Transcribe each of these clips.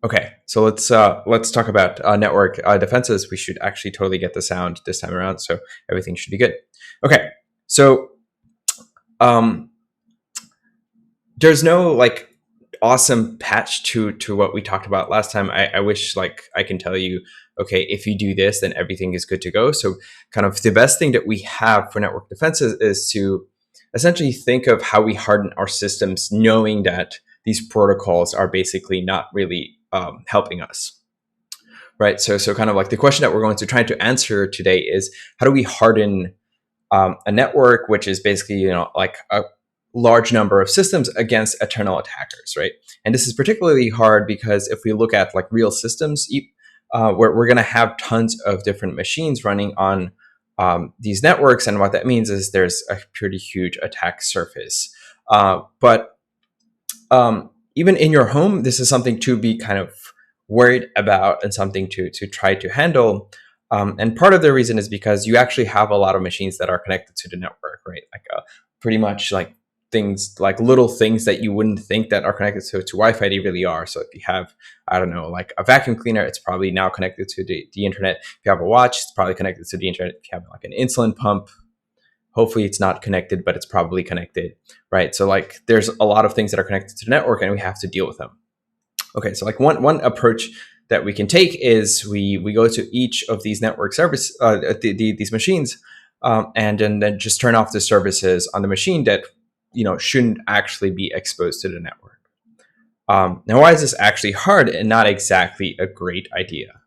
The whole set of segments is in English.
Okay, so let's talk about network defenses. We should actually totally get the sound this time around, so everything should be good. Okay, so um, there's no like awesome patch to what we talked about last time. I wish like I can tell you, okay, if you do this, then everything is good to go. So kind of the best thing that we have for network defenses is to essentially think of how we harden our systems, knowing that these protocols are basically not really helping us. Right. So kind of like the question that we're going to try to answer today is how do we harden a network, which is basically, like a large number of systems against eternal attackers, right? And this is particularly hard because if we look at like real systems, we're going to have tons of different machines running on these networks. And what that means is there's a pretty huge attack surface. But even in your home, this is something to be kind of worried about and something to try to handle. And part of the reason is because you actually have a lot of machines that are connected to the network, right? Like pretty much like things like little things that you wouldn't think that are connected to Wi-Fi, they really are. So if you have, I don't know, like a vacuum cleaner, it's probably now connected to the internet. If you have a watch, it's probably connected to the internet. If you have like an insulin pump, hopefully it's not connected, but it's probably connected, right? So like there's a lot of things that are connected to the network and we have to deal with them. Okay, so like one approach that we can take is we go to each of these network service these machines, and then just turn off the services on the machine that shouldn't actually be exposed to the network. Now, why is this actually hard and not exactly a great idea?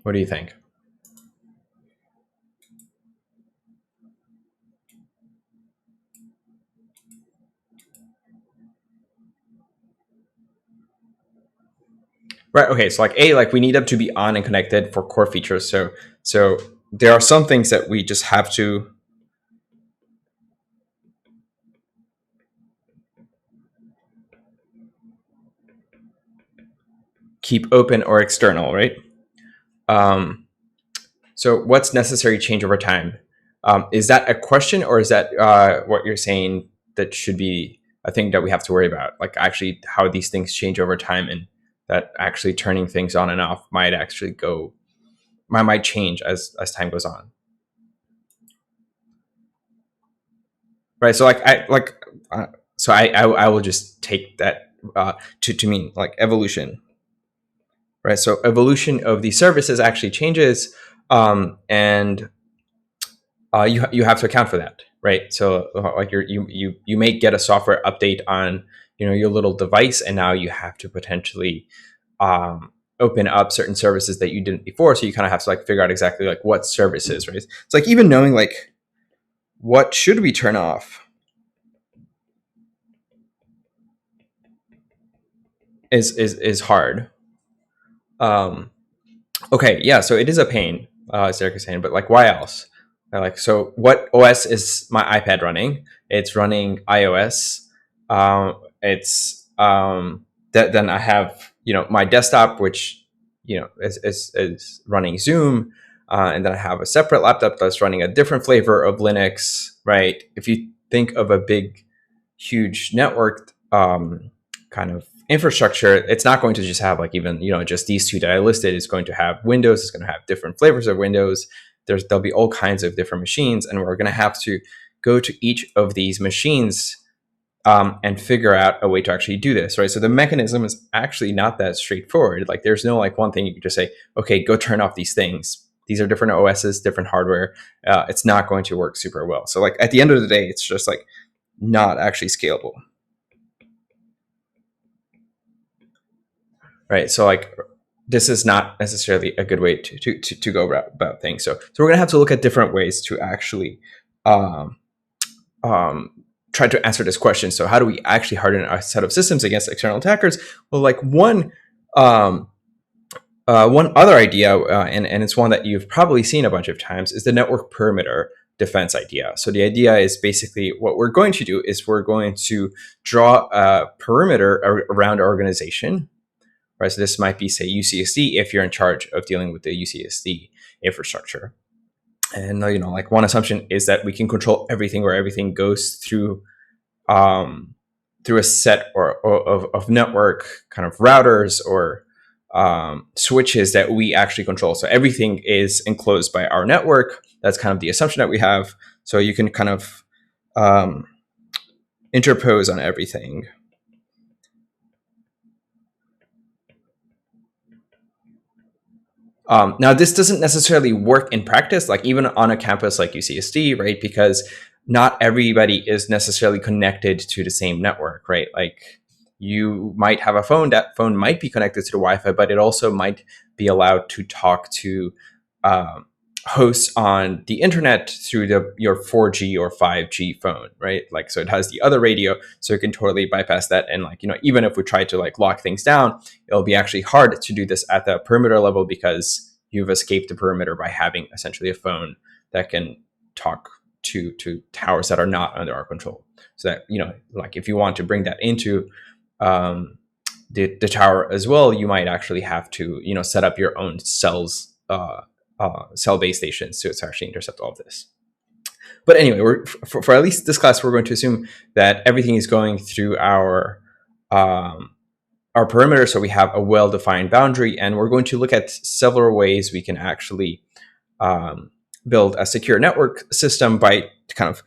What do you think? Right. Okay. So like we need them to be on and connected for core features. So there are some things that we just have to keep open or external, right? Um, so what's necessary change over time? Is that a question, or is that what you're saying that should be a thing that we have to worry about? Like actually how these things change over time, and that actually turning things on and off might actually might change as time goes on. Right. So I will just take that to mean like evolution. Right. So evolution of these services actually changes, and you have to account for that, right? So like you may get a software update on your little device, and now you have to potentially open up certain services that you didn't before. So you kind of have to like figure out exactly like what services, right? It's like even knowing like what should we turn off is hard. Um, okay, yeah, so it is a pain, as Eric is saying, but like, why else? Like, so what OS is my iPad running? It's running iOS. It's then I have my desktop, which is running Zoom, and then I have a separate laptop that's running a different flavor of Linux. Right? If you think of a big, huge network kind of infrastructure, it's not going to just have like even just these two that I listed. It's going to have Windows. It's going to have different flavors of Windows. There'll be all kinds of different machines, and we're going to have to go to each of these machines and figure out a way to actually do this, right? So the mechanism is actually not that straightforward. Like there's no like one thing you can just say, okay, go turn off these things. These are different OSs, different hardware. It's not going to work super well. So like at the end of the day, it's just like not actually scalable. Right. So like this is not necessarily a good way to go about things. So we're gonna have to look at different ways to actually um, um, try to answer this question. So how do we actually harden a set of systems against external attackers? Well, like one other idea, and it's one that you've probably seen a bunch of times, is the network perimeter defense idea. So the idea is basically what we're going to do is we're going to draw a perimeter around our organization. Right, so this might be, say, UCSD if you're in charge of dealing with the UCSD infrastructure. And like one assumption is that we can control everything, where everything goes um, through a set of network kind of routers or switches that we actually control. So everything is enclosed by our network. That's kind of the assumption that we have. So you can kind of um, interpose on everything. Now, this doesn't necessarily work in practice, like even on a campus like UCSD, right? Because not everybody is necessarily connected to the same network, right? Like you might have a phone, that phone might be connected to the Wi-Fi, but it also might be allowed to talk to um, hosts on the internet through your 4G or 5G phone, right? Like, so it has the other radio, so it can totally bypass that. And like, even if we try to like lock things down, it'll be actually hard to do this at the perimeter level because you've escaped the perimeter by having essentially a phone that can talk to towers that are not under our control. So that, like if you want to bring that into the tower as well, you might actually have to, set up your own cells, cell base stations to actually intercept all of this. But anyway, for at least this class, we're going to assume that everything is going through our perimeter. So we have a well-defined boundary, and we're going to look at several ways we can actually build a secure network system by kind of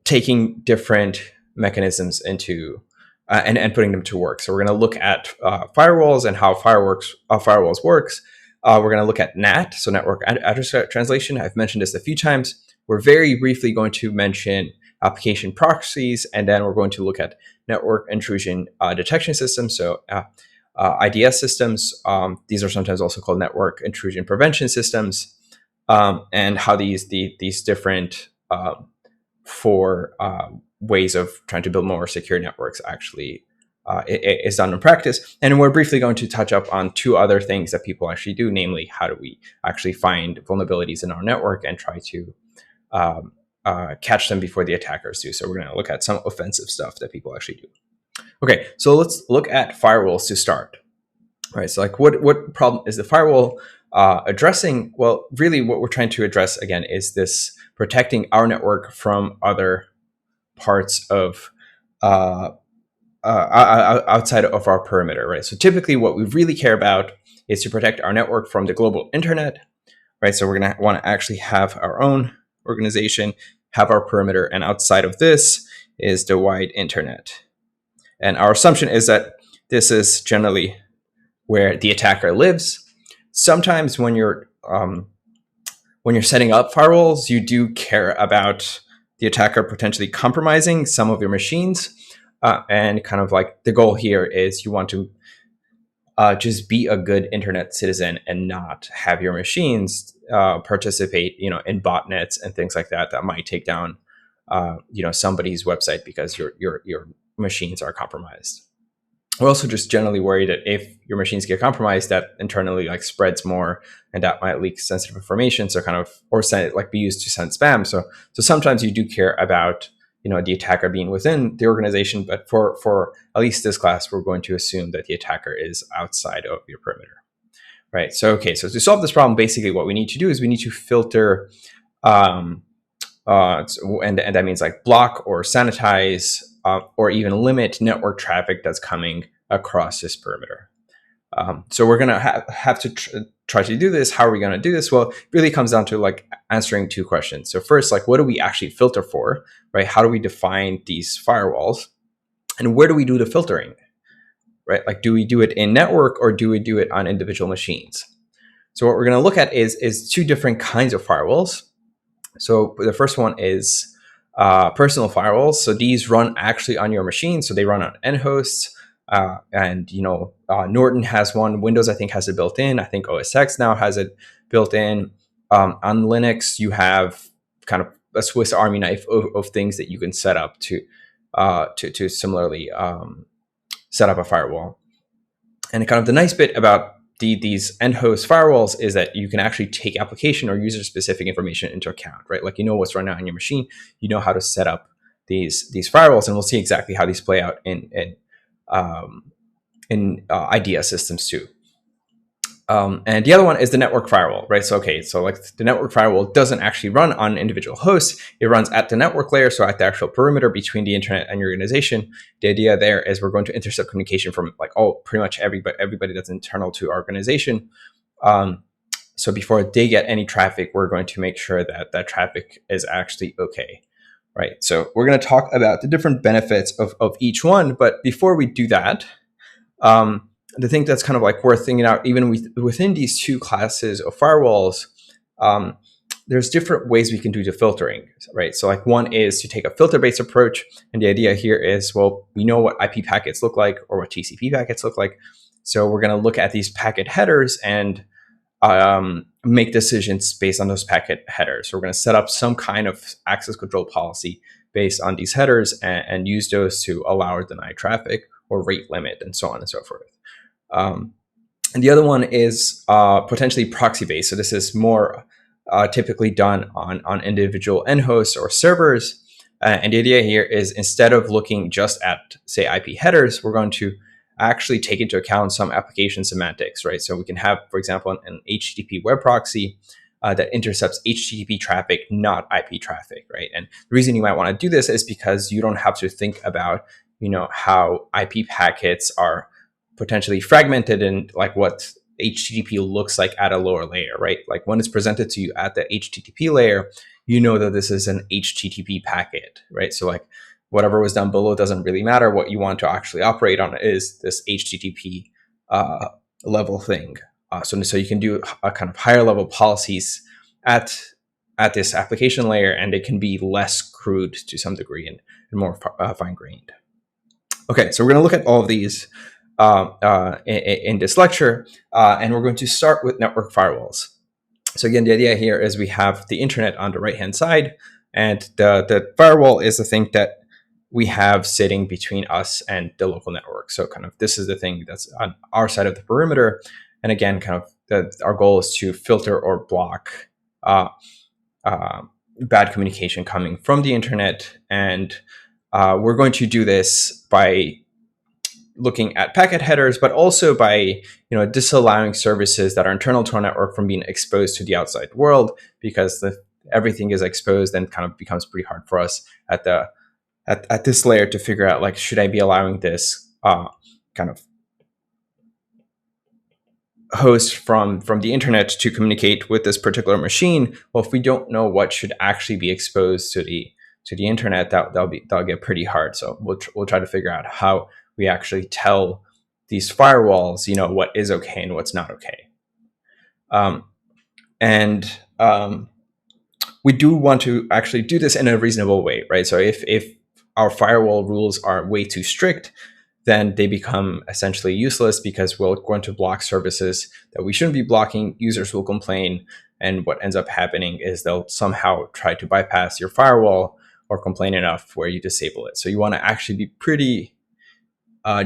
taking different mechanisms into and putting them to work. So we're going to look at firewalls and how firewalls works. We're going to look at NAT, so network address translation. I've mentioned this a few times. We're very briefly going to mention application proxies, and then we're going to look at network intrusion detection systems, so IDS systems. These are sometimes also called network intrusion prevention systems, and how these different four ways of trying to build more secure networks actually is done in practice. And we're briefly going to touch up on two other things that people actually do, namely how do we actually find vulnerabilities in our network and try to catch them before the attackers do. So we're going to look at some offensive stuff that people actually do. Okay, so let's look at firewalls to start. All right, so like what problem is the firewall addressing? Well, really what we're trying to address again is this protecting our network from other parts of outside of our perimeter, right? So typically what we really care about is to protect our network from the global internet, right? So we're going to want to actually have our own organization, have our perimeter, and outside of this is the wide internet. And our assumption is that this is generally where the attacker lives. Sometimes when you're setting up firewalls, you do care about the attacker potentially compromising some of your machines. And kind of like the goal here is you want to just be a good internet citizen and not have your machines participate, in botnets and things like that might take down, somebody's website because your machines are compromised. We're also just generally worried that if your machines get compromised, that internally like spreads more, and that might leak sensitive information. So kind of, or send like be used to send spam. So sometimes you do care about the attacker being within the organization, but for at least this class, we're going to assume that the attacker is outside of your perimeter, right? So okay, so to solve this problem, basically what we need to do is we need to filter, and that means like block or sanitize or even limit network traffic that's coming across this perimeter. So we're going to have to try to do this. How are we going to do this? Well, it really comes down to like answering two questions. So first, like, what do we actually filter for, right? How do we define these firewalls? And where do we do the filtering, right? Like, do we do it in network or do we do it on individual machines? So what we're going to look at is two different kinds of firewalls. So the first one is personal firewalls. So these run actually on your machine. So they run on end hosts. And Norton has one. Windows, I think, has it built in. I think OS X now has it built in. On Linux, you have kind of a Swiss Army knife of things that you can set up to similarly set up a firewall. And kind of the nice bit about these end host firewalls is that you can actually take application or user specific information into account, right? Like what's running on your machine, how to set up these firewalls, and we'll see exactly how these play out in IDEA systems too. And the other one is the network firewall, right? So, okay, so like the network firewall doesn't actually run on individual hosts. It runs at the network layer, so at the actual perimeter between the internet and your organization. The idea there is we're going to intercept communication from like pretty much everybody that's internal to our organization. So before they get any traffic, we're going to make sure that that traffic is actually okay, right? So we're going to talk about the different benefits of each one. But before we do that, the thing that's kind of like worth thinking out, even within these two classes of firewalls, there's different ways we can do the filtering, right? So like one is to take a filter-based approach. And the idea here is, well, we know what IP packets look like or what TCP packets look like. So we're going to look at these packet headers and make decisions based on those packet headers. So we're going to set up some kind of access control policy based on these headers and use those to allow or deny traffic or rate limit and so on and so forth. And the other one is potentially proxy-based. So this is more typically done on individual end hosts or servers. And the idea here is instead of looking just at, say, IP headers, we're going to actually take into account some application semantics, right? So we can have, for example, an HTTP web proxy that intercepts HTTP traffic, not IP traffic, right? And the reason you might want to do this is because you don't have to think about, how IP packets are potentially fragmented and like what HTTP looks like at a lower layer, right? Like when it's presented to you at the HTTP layer, you know that this is an HTTP packet, right? So like whatever was done below doesn't really matter. What you want to actually operate on is this HTTP level thing. So you can do a kind of higher level policies at this application layer, and they can be less crude to some degree and more fine grained. Okay, so we're going to look at all of these in this lecture, and we're going to start with network firewalls. So again, the idea here is we have the internet on the right-hand side, and the firewall is the thing that we have sitting between us and the local network. So kind of this is the thing that's on our side of the perimeter. And again, kind of our goal is to filter or block bad communication coming from the internet. And we're going to do this by looking at packet headers, but also by disallowing services that are internal to our network from being exposed to the outside world, because everything is exposed and kind of becomes pretty hard for us at this layer to figure out, like, should I be allowing this kind of host from the internet to communicate with this particular machine? Well, if we don't know what should actually be exposed to the internet, that'll get pretty hard. So we'll try to figure out how we actually tell these firewalls, what is okay and what's not okay. We do want to actually do this in a reasonable way, right? So if our firewall rules are way too strict, then they become essentially useless because we're going to block services that we shouldn't be blocking. Users will complain, and what ends up happening is they'll somehow try to bypass your firewall or complain enough where you disable it. So you want to actually be pretty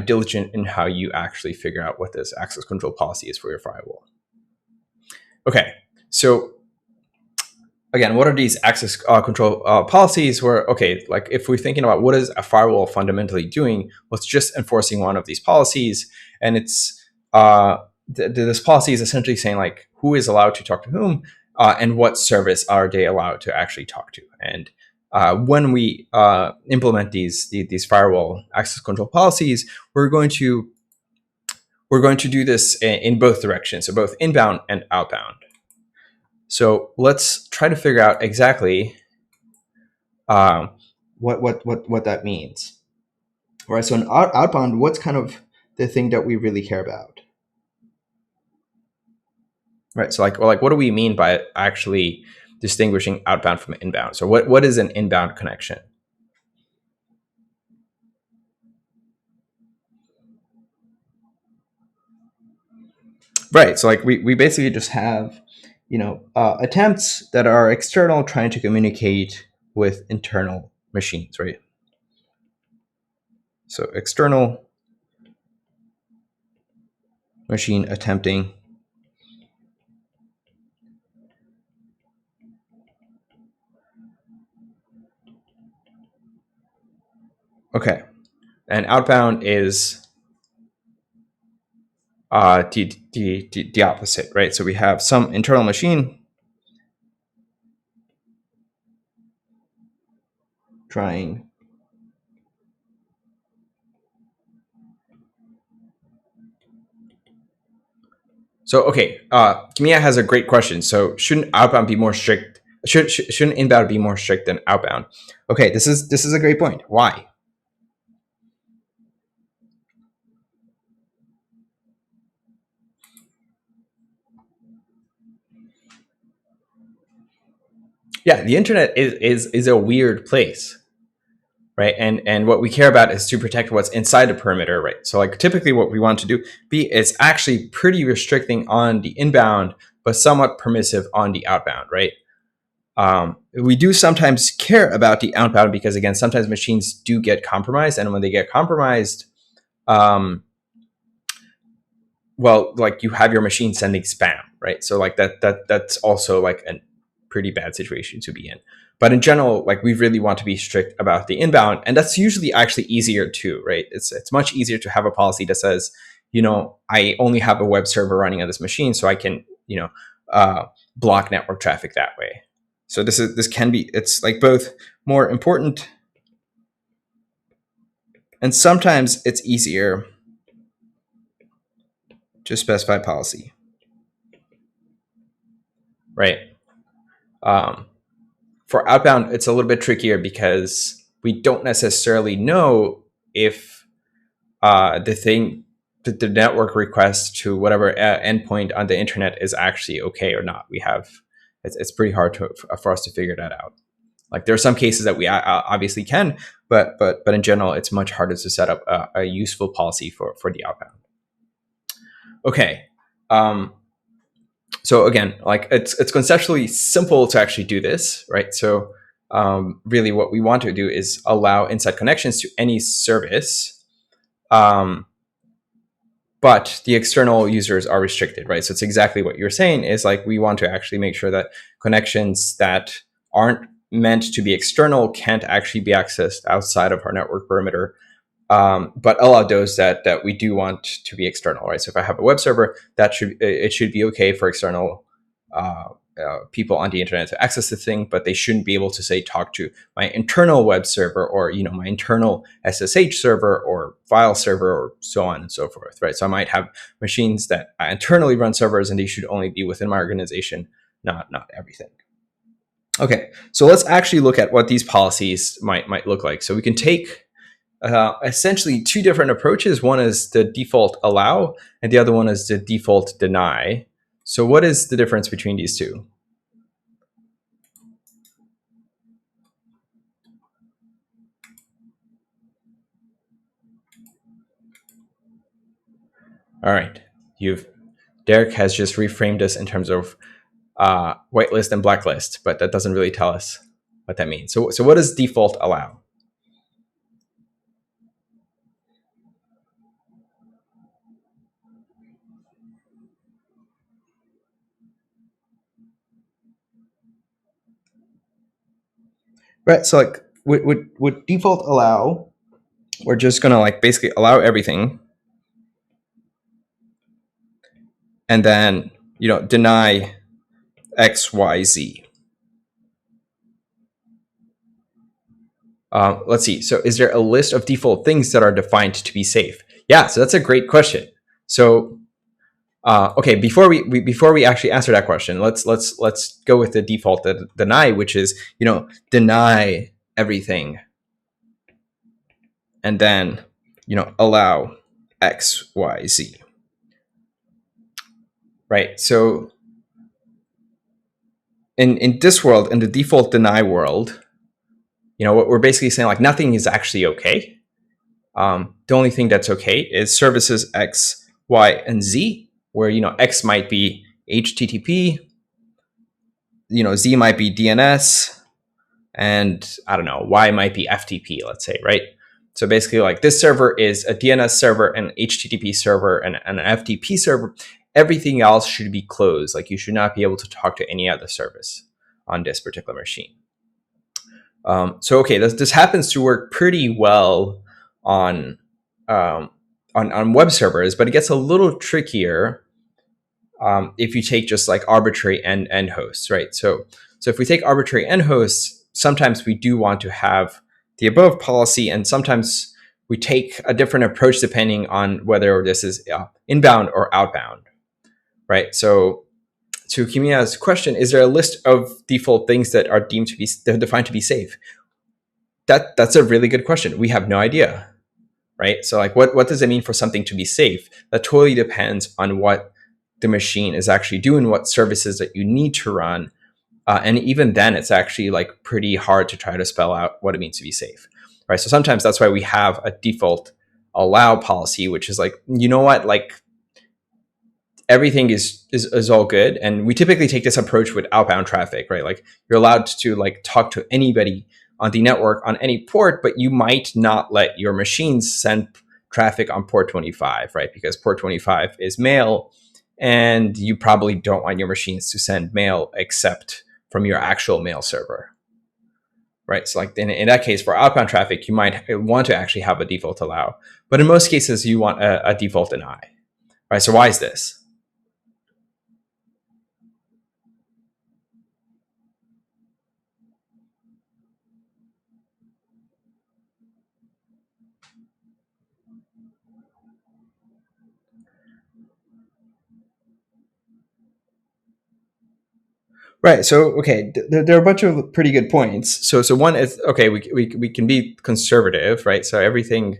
diligent in how you actually figure out what this access control policy is for your firewall. Okay, so again, what are these access control policies? Where, okay, like if we're thinking about what is a firewall fundamentally doing, well, it's just enforcing one of these policies, and it's this policy is essentially saying like who is allowed to talk to whom, and what service are they allowed to actually talk to. And when we implement these firewall access control policies, we're going to do this in both directions, so both inbound and outbound. So let's try to figure out exactly what that means. All right. So in outbound, what's kind of the thing that we really care about? Right. So like what do we mean by actually distinguishing outbound from inbound? So what is an inbound connection? Right. So like we basically just have attempts that are external trying to communicate with internal machines, right? So external machine attempting okay, and outbound is the opposite, right? So we have some internal machine trying. So okay, Kamiya has a great question. So shouldn't outbound be more strict? Shouldn't inbound be more strict than outbound? Okay, this is a great point. Why? Yeah, the internet is a weird place, right? And what we care about is to protect what's inside the perimeter, right? So like typically what we want to do be is actually pretty restricting on the inbound, but somewhat permissive on the outbound, right? We do sometimes care about the outbound because again, sometimes machines do get compromised, and when they get compromised, um, well, like you have your machine sending spam, right? So like that's also like a pretty bad situation to be in. But in general, like we really want to be strict about the inbound, and that's usually actually easier too, right? It's much easier to have a policy that says, I only have a web server running on this machine, so I can, block network traffic that way. So this can be, it's like both more important, and sometimes it's easier to specify policy, right? Um, for outbound, it's a little bit trickier because we don't necessarily know if the network request to whatever endpoint on the internet is actually okay or not. It's pretty hard for us to figure that out. Like there are some cases that we obviously can, but in general, it's much harder to set up a useful policy for the outbound. Okay. So again, like it's conceptually simple to actually do this, right? So really what we want to do is allow inside connections to any service, but the external users are restricted, right? So it's exactly what you're saying is like we want to actually make sure that connections that aren't meant to be external can't actually be accessed outside of our network perimeter, but allow those that we do want to be external, right? So if I have a web server, it should be okay for external people on the internet to access the thing, but they shouldn't be able to say talk to my internal web server or my internal SSH server or file server or so on and so forth, right? So I might have machines that internally run servers, and they should only be within my organization, not everything. Okay, so let's actually look at what these policies might look like. So we can take essentially two different approaches. One is the default allow, and the other one is the default deny. So what is the difference between these two? All right, Derek has just reframed this in terms of whitelist and blacklist, but that doesn't really tell us what that means. So what does default allow? Right. So like with default allow, we're just gonna like basically allow everything, and then deny X, Y, Z. Let's see. So is there a list of default things that are defined to be safe? Yeah. So that's a great question. So okay, before we actually answer that question, let's go with the default deny, which is deny everything, and then allow X, Y, Z. Right. So in this world, in the default deny world, what we're basically saying, like nothing is actually okay. The only thing that's okay is services X, Y, and Z, where X might be HTTP, Z might be DNS, and I don't know, Y might be FTP, let's say, right? So basically, like this server is a DNS server, an HTTP server, and an FTP server. Everything else should be closed. Like you should not be able to talk to any other service on this particular machine. So okay, this happens to work pretty well on on web servers, but it gets a little trickier if you take just like arbitrary end hosts, right? So if we take arbitrary end hosts, sometimes we do want to have the above policy, and sometimes we take a different approach depending on whether this is inbound or outbound, right? So to Kimia's question, is there a list of default things that are deemed to be defined to be safe? That's a really good question. We have no idea, right? So like, what does it mean for something to be safe? That totally depends on what the machine is actually doing, what services that you need to run. And even then, it's actually like pretty hard to try to spell out what it means to be safe, right? So sometimes that's why we have a default allow policy, which is like, you know what, like everything is all good. And we typically take this approach with outbound traffic, right? Like you're allowed to like talk to anybody on the network on any port, but you might not let your machines send traffic on port 25, right? Because port 25 is mail, and you probably don't want your machines to send mail except from your actual mail server, right? So like in that case, for outbound traffic, you might want to actually have a default allow, but in most cases, you want a default deny, right? So why is this? Right. So, okay, there are a bunch of pretty good points. So one is, okay, we can be conservative, right? So everything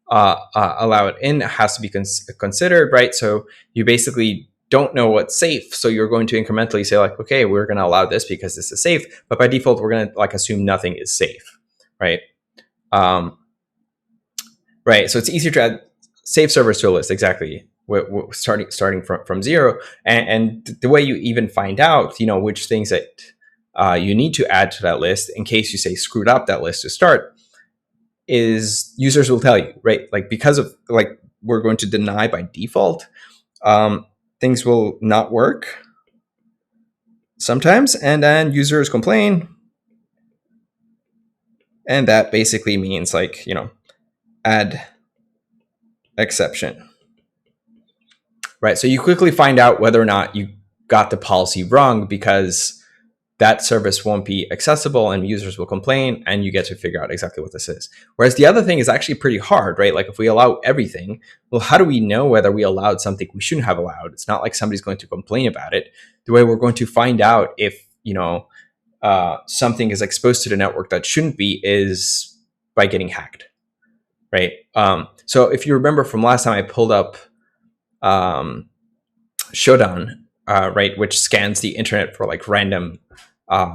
allow it in has to be considered, right? So you basically don't know what's safe. So you're going to incrementally say like, okay, we're going to allow this because this is safe. But by default, we're going to like assume nothing is safe, right? Right. So it's easier to add safe servers to a list. Exactly. We're starting from zero, and the way you even find out, which things that you need to add to that list in case you say screwed up that list to start, is users will tell you, right? Like because of like we're going to deny by default, things will not work sometimes, and then users complain, and that basically means like add exception. Right. So you quickly find out whether or not you got the policy wrong because that service won't be accessible and users will complain, and you get to figure out exactly what this is. Whereas the other thing is actually pretty hard, right? Like if we allow everything, well, how do we know whether we allowed something we shouldn't have allowed? It's not like somebody's going to complain about it. The way we're going to find out if, something is exposed to the network that shouldn't be is by getting hacked, right? So if you remember from last time, I pulled up Shodan, right, which scans the internet for like random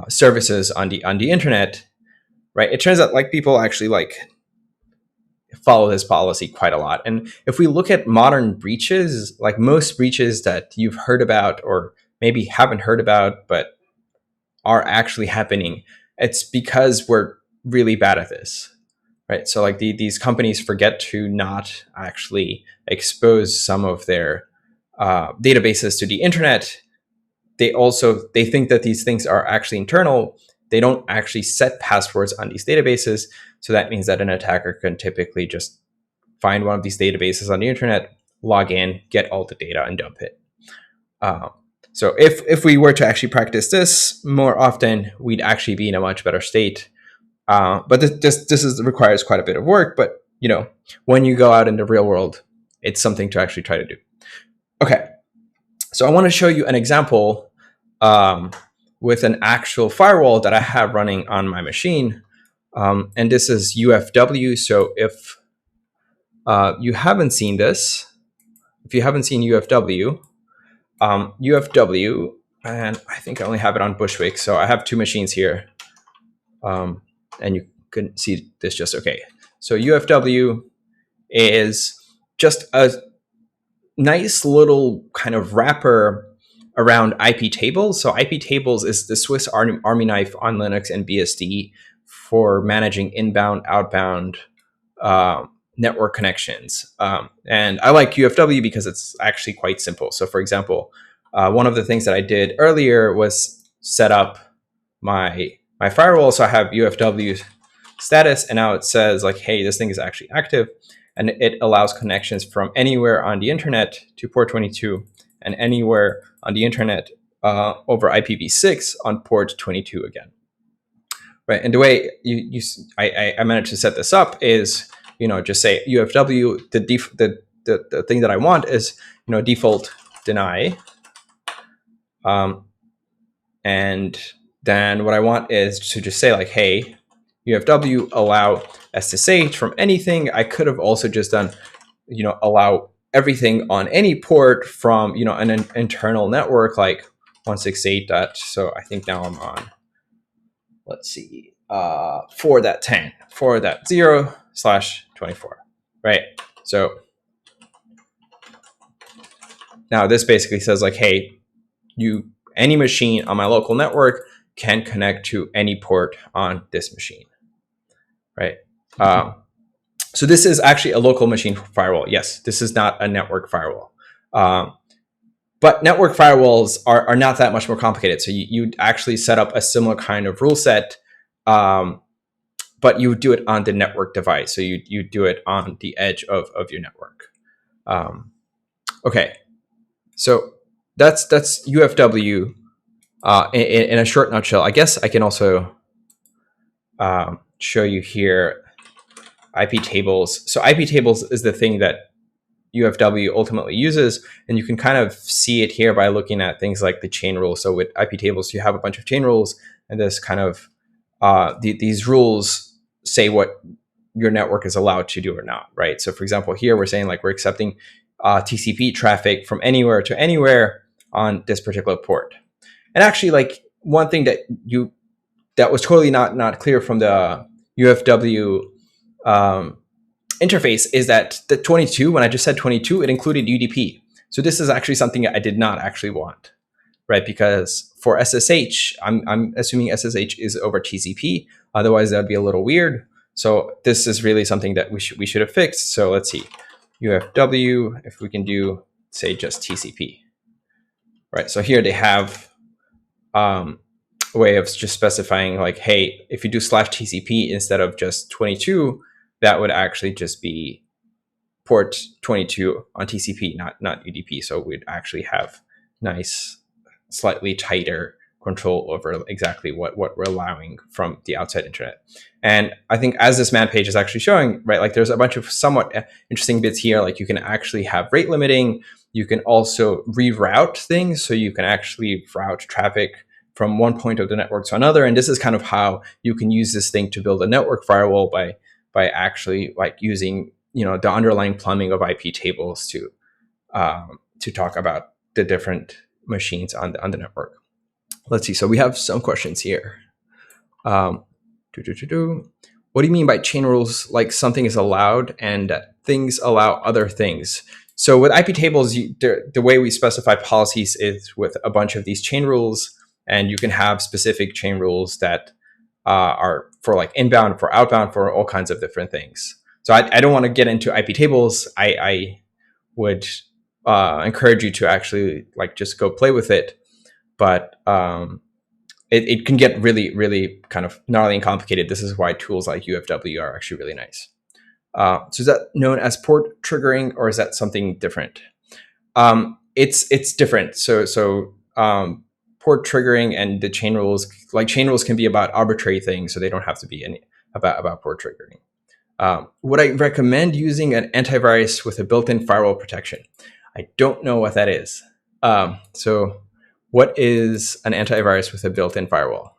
services on the internet, right? It turns out like people actually like follow this policy quite a lot. And if we look at modern breaches, like most breaches that you've heard about or maybe haven't heard about but are actually happening, it's because we're really bad at this. Right. So like these companies forget to not actually expose some of their databases to the internet. They think that these things are actually internal. They don't actually set passwords on these databases. So that means that an attacker can typically just find one of these databases on the internet, log in, get all the data, and dump it. So if we were to actually practice this more often, we'd actually be in a much better state. But this requires quite a bit of work. But when you go out in the real world, it's something to actually try to do. Okay, so I want to show you an example with an actual firewall that I have running on my machine, and this is UFW. So if you haven't seen this, if you haven't seen UFW, UFW, and I think I only have it on Bushwick, so I have two machines here. And you can see this just okay. So UFW is just a nice little kind of wrapper around IP tables. So IP tables is the Swiss Army knife on Linux and BSD for managing inbound, outbound network connections. And I like UFW because it's actually quite simple. So for example, one of the things that I did earlier was set up my firewall. So I have UFW status, and now it says like, hey, this thing is actually active. and it allows connections from anywhere on the internet to port 22 and anywhere on the internet over IPv6 on port 22 again. Right, and the way I managed to set this up is, just say UFW. The thing that I want is, default deny, and then what I want is to just say like, hey, UFW allow SSH from anything. I could have also just done, allow everything on any port from, an internal network like 168. So I think now I'm on, let's see, 4.10, 4.0/24, right? So now this basically says like, hey, any machine on my local network can connect to any port on this machine, right? So this is actually a local machine firewall. Yes, this is not a network firewall. But network firewalls are not that much more complicated. So you'd actually set up a similar kind of rule set, but you would do it on the network device. So you do it on the edge of your network. Okay, so that's UFW in a short nutshell. I guess I can also show you here IP tables. So IP tables is the thing that UFW ultimately uses, and you can kind of see it here by looking at things like the chain rules. So with IP tables, you have a bunch of chain rules, and this kind of these rules say what your network is allowed to do or not, right? So for example, here we're saying like we're accepting TCP traffic from anywhere to anywhere on this particular port. And actually, like one thing that was totally not clear from the UFW interface is that the 22, when I just said 22, it included UDP. So this is actually something I did not actually want, right? Because for SSH, I'm assuming SSH is over TCP. Otherwise, that'd be a little weird. So this is really something that we should have fixed. So let's see, UFW, if we can do, say, just TCP, right? So here they have a way of just specifying like, hey, if you do /TCP instead of just 22, that would actually just be port 22 on TCP, not UDP. So we'd actually have nice, slightly tighter control over exactly what we're allowing from the outside internet. And I think as this man page is actually showing, right, like there's a bunch of somewhat interesting bits here. Like you can actually have rate limiting. You can also reroute things. So you can actually route traffic from one point of the network to another. And this is kind of how you can use this thing to build a network firewall by actually like using, the underlying plumbing of IP tables to talk about the different machines on the network. Let's see. So we have some questions here. What do you mean by chain rules? Like something is allowed and things allow other things. So with IP tables, the way we specify policies is with a bunch of these chain rules, and you can have specific chain rules that are for like inbound, for outbound, for all kinds of different things. So I don't want to get into IP tables. I would encourage you to actually like just go play with it. But it can get really, really kind of gnarly and complicated. This is why tools like UFW are actually really nice. So is that known as port triggering, or is that something different? It's different. So port triggering and the chain rules, like chain rules can be about arbitrary things, so they don't have to be about port triggering. Would I recommend using an antivirus with a built-in firewall protection? I don't know what that is. So what is an antivirus with a built-in firewall?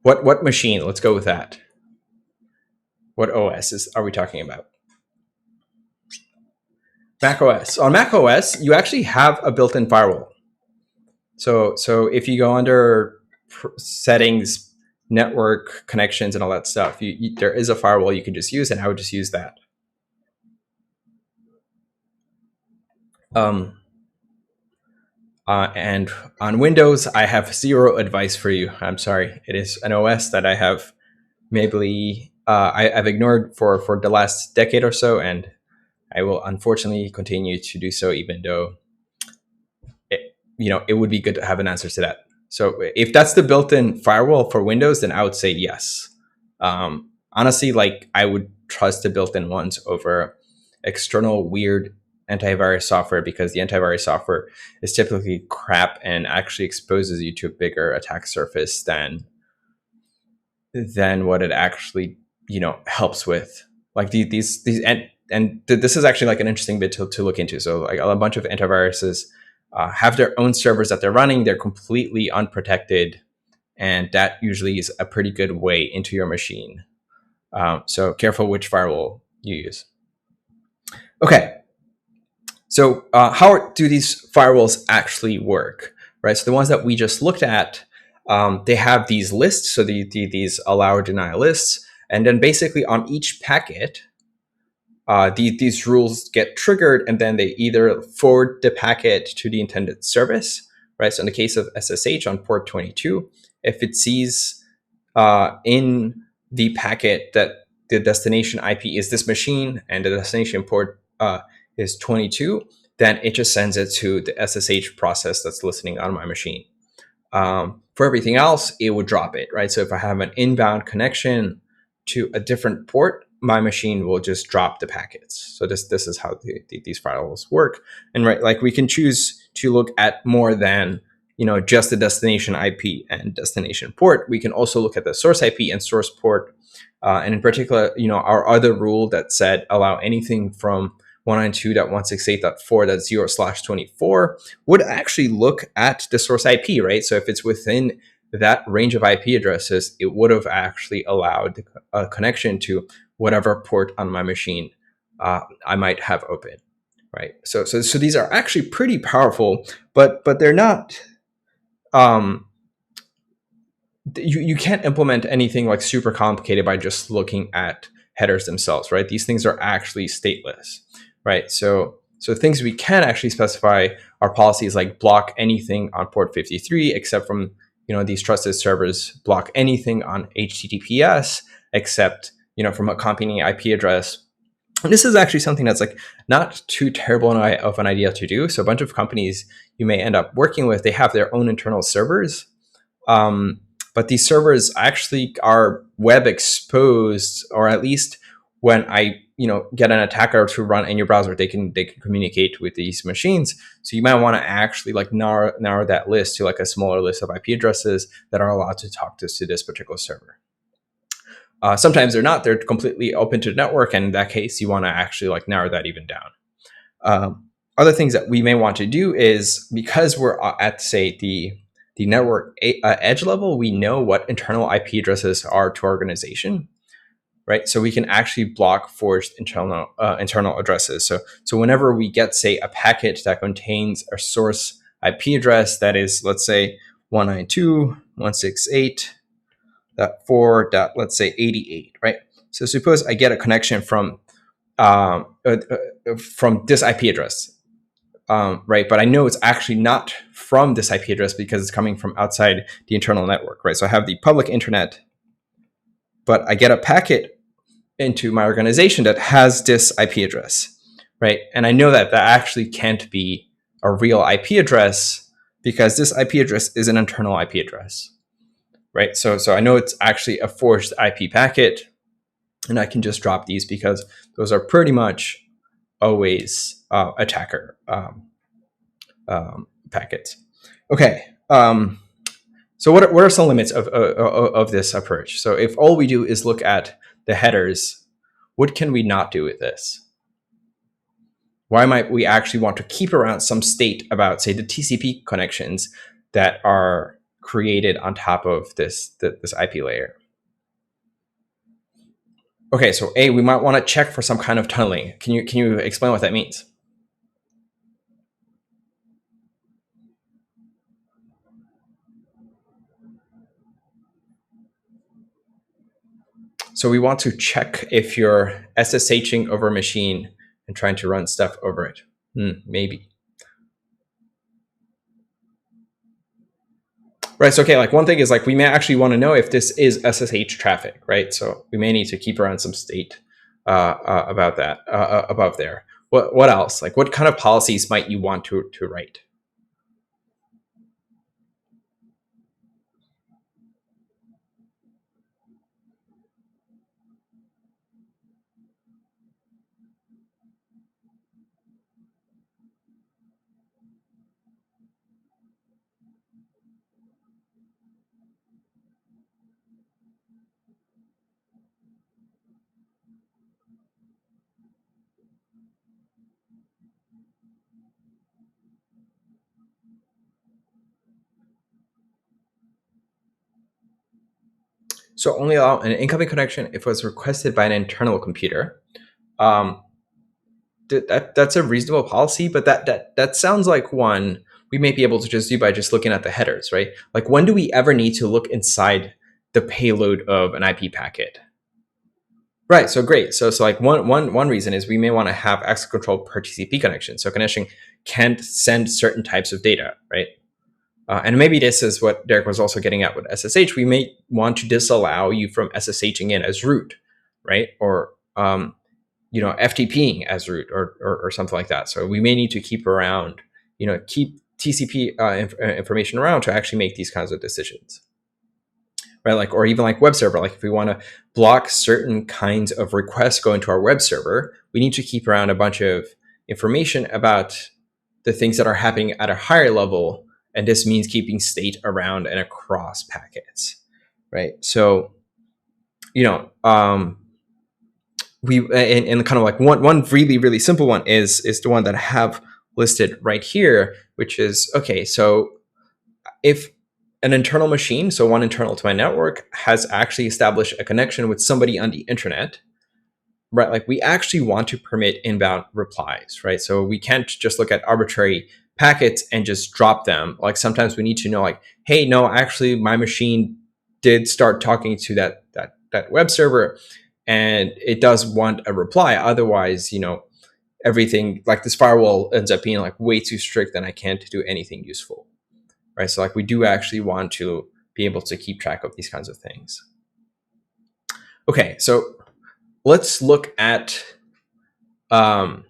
What machine? Let's go with that. What OS are we talking about? Mac OS. On Mac OS, you actually have a built-in firewall. So if you go under settings, network connections, and all that stuff, there is a firewall you can just use, and I would just use that. And on Windows, I have zero advice for you. I'm sorry. It is an OS that I have maybe I've ignored for the last decade or so, and I will unfortunately continue to do so, even though it would be good to have an answer to that. So if that's the built-in firewall for Windows, then I would say yes. Honestly, like I would trust the built-in ones over external weird antivirus software, because the antivirus software is typically crap and actually exposes you to a bigger attack surface than what it actually helps with. Like these and this is actually like an interesting bit to look into. So like a bunch of antiviruses have their own servers that they're running. They're completely unprotected, and that usually is a pretty good way into your machine. So careful which firewall you use. Okay, so how do these firewalls actually work? Right, so the ones that we just looked at, they have these lists, so these allow or deny lists, and then basically on each packet, these rules get triggered, and then they either forward the packet to the intended service, right? So in the case of SSH on port 22, if it sees in the packet that the destination IP is this machine and the destination port is 22, then it just sends it to the SSH process that's listening on my machine. For everything else, it would drop it, right? So if I have an inbound connection to a different port, my machine will just drop the packets. So this is how these firewalls work. And right, like we can choose to look at more than just the destination IP and destination port. We can also look at the source IP and source port, and in particular, our other rule that said allow anything from 192.168.4.0/24 would actually look at the source IP, right? So if it's within that range of IP addresses, it would have actually allowed a connection to whatever port on my machine I might have open, right? So these are actually pretty powerful, but they're not. You can't implement anything like super complicated by just looking at headers themselves, right? These things are actually stateless, right? So things we can actually specify are policies like block anything on port 53 except from these trusted servers, block anything on HTTPS except from accompanying IP address. And this is actually something that's like not too terrible of an idea to do. So a bunch of companies you may end up working with, they have their own internal servers. But these servers actually are web exposed, or at least when I get an attacker to run in your browser, they can communicate with these machines. So you might want to actually like narrow that list to like a smaller list of IP addresses that are allowed to talk to this particular server. Sometimes they're not; they're completely open to the network, and in that case, you want to actually like narrow that even down. Other things that we may want to do is, because we're at, say, the network edge level, we know what internal IP addresses are to our organization, right? So we can actually block forged internal addresses. So whenever we get, say, a packet that contains a source IP address that is, let's say, 192.168.4. Let's say 88, right? So suppose I get a connection from this IP address. Right, but I know it's actually not from this IP address because it's coming from outside the internal network, right? So I have the public internet, but I get a packet into my organization that has this IP address, right? And I know that actually can't be a real IP address because this IP address is an internal IP address, right? So I know it's actually a forged IP packet, and I can just drop these because those are pretty much always attacker packets. Okay. So what are some limits of this approach? So if all we do is look at the headers, what can we not do with this? Why might we actually want to keep around some state about, say, the TCP connections that are created on top of this IP layer? Okay, so A, we might want to check for some kind of tunneling. Can you explain what that means? So we want to check if you're SSHing over a machine and trying to run stuff over it. Maybe. Right, so okay, like one thing is like we may actually want to know if this is SSH traffic, right? So we may need to keep around some state about that above there. What else? Like what kind of policies might you want to write? So only allow an incoming connection if it was requested by an internal computer. Um, that's a reasonable policy, but that sounds like one we may be able to just do by just looking at the headers, right? Like, when do we ever need to look inside the payload of an IP packet? Right. So great. So like one reason is we may want to have access control per TCP connection. So connection can't send certain types of data, right? And maybe this is what Derek was also getting at with SSH. We may want to disallow you from SSHing in as root, right? Or FTPing as root, or something like that. So we may need to keep around, keep TCP information around to actually make these kinds of decisions, right? Like, or even like web server. Like, if we want to block certain kinds of requests going to our web server, we need to keep around a bunch of information about the things that are happening at a higher level. And this means keeping state around and across packets, right? So, we and kind of like one really, really simple one is the one that I have listed right here, which is, okay, so if an internal machine, so one internal to my network, has actually established a connection with somebody on the internet, right? Like, we actually want to permit inbound replies, right? So we can't just look at arbitrary packets and just drop them. Like, sometimes we need to know, like, hey, no, actually my machine did start talking to that web server, and it does want a reply. Otherwise, everything, like, this firewall ends up being like way too strict and I can't do anything useful, right? So like, we do actually want to be able to keep track of these kinds of things. Okay, so let's look at how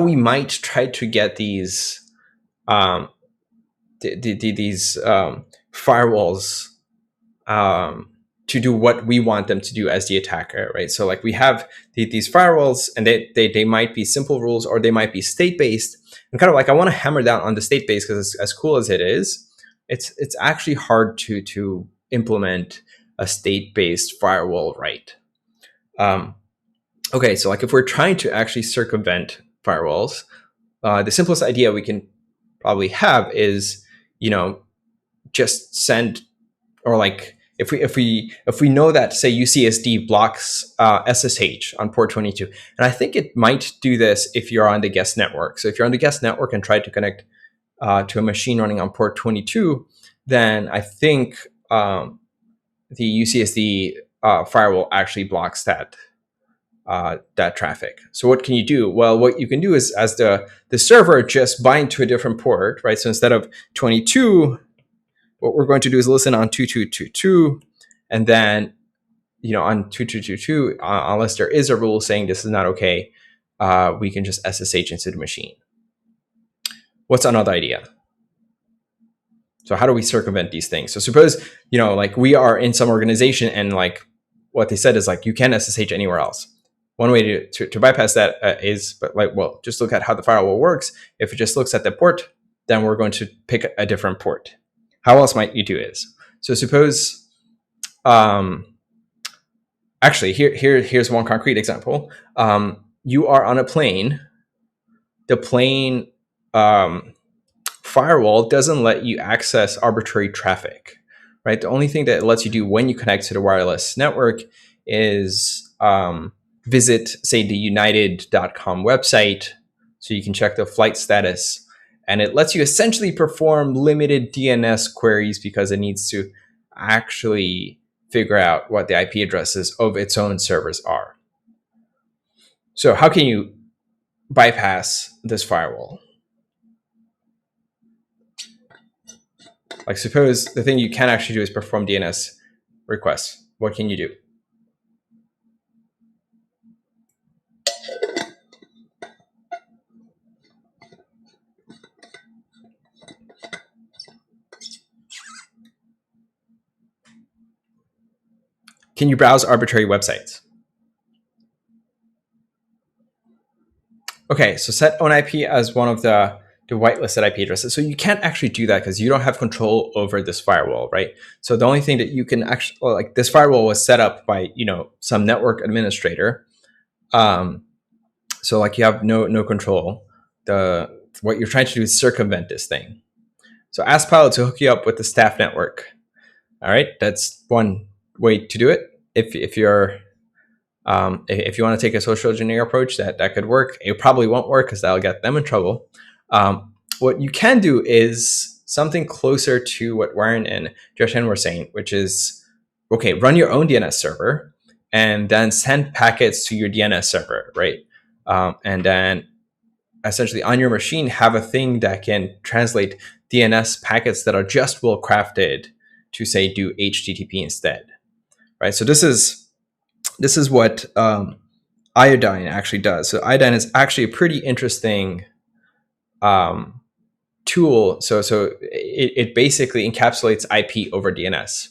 we might try to get these firewalls to do what we want them to do as the attacker, right? So like, we have these firewalls, and they might be simple rules, or they might be state-based. And kind of like, I want to hammer down on the state-based, because as cool as it is, it's actually hard to implement a state-based firewall right. Okay, so like, if we're trying to actually circumvent firewalls, the simplest idea we can probably have is, just send, or like, if we know that, say, UCSD blocks SSH on port 22, and I think it might do this if you're on the guest network. So if you're on the guest network and try to connect to a machine running on port 22, then I think the UCSD firewall actually blocks that traffic. So what can you do? Well, what you can do is, as the server, just bind to a different port, right? So instead of 22, what we're going to do is listen on 2222, and then, on 2222, unless there is a rule saying this is not okay, we can just SSH into the machine. What's another idea? So how do we circumvent these things? So suppose, like, we are in some organization, and like, what they said is like, you can't SSH anywhere else. One way to bypass that is, but like, well, just look at how the firewall works. If it just looks at the port, then we're going to pick a different port. How else might you do this? So suppose, actually, here's one concrete example. You are on a plane. The plane firewall doesn't let you access arbitrary traffic, right? The only thing that it lets you do when you connect to the wireless network is visit, say, the united.com website, so you can check the flight status. And it lets you essentially perform limited DNS queries, because it needs to actually figure out what the IP addresses of its own servers are. So how can you bypass this firewall? Like, suppose the thing you can actually do is perform DNS requests. What can you do? Can you browse arbitrary websites? Okay, so set own IP as one of the whitelisted IP addresses. So you can't actually do that because you don't have control over this firewall, right? So the only thing that you can actually, like, this firewall was set up by, some network administrator. So like, you have no control. What you're trying to do is circumvent this thing. So ask Pilot to hook you up with the staff network. All right, that's one way to do it. If you're if you want to take a social engineering approach, that could work. It probably won't work because that'll get them in trouble. What you can do is something closer to what Warren and Joshan were saying, which is, okay, run your own DNS server and then send packets to your DNS server, right? And then essentially on your machine have a thing that can translate DNS packets that are just well crafted to, say, do HTTP instead, right? So this is what Iodine actually does. So Iodine is actually a pretty interesting tool. So it basically encapsulates IP over DNS.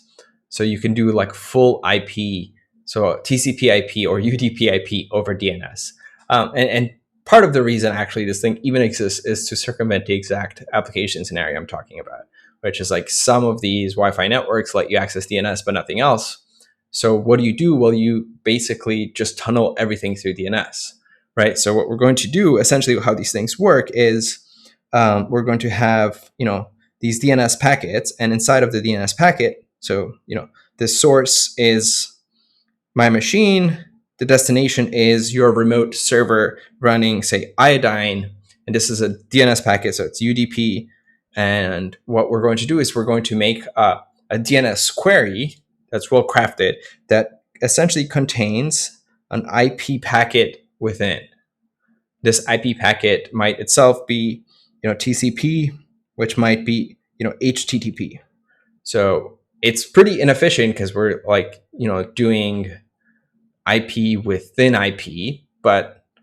So you can do like full IP, so TCP IP or UDP IP over DNS. And part of the reason actually this thing even exists is to circumvent the exact application scenario I'm talking about, which is like some of these Wi-Fi networks let you access DNS but nothing else. So what do? Well, you basically just tunnel everything through DNS, right? So what we're going to do, essentially how these things work is we're going to have, these DNS packets, and inside of the DNS packet, so, the source is my machine, the destination is your remote server running, say, Iodine, and this is a DNS packet, so it's UDP. And what we're going to do is we're going to make a DNS query that's well crafted that essentially contains an IP packet within. This IP packet might itself be, TCP, which might be, HTTP. So it's pretty inefficient because we're like, doing IP within IP,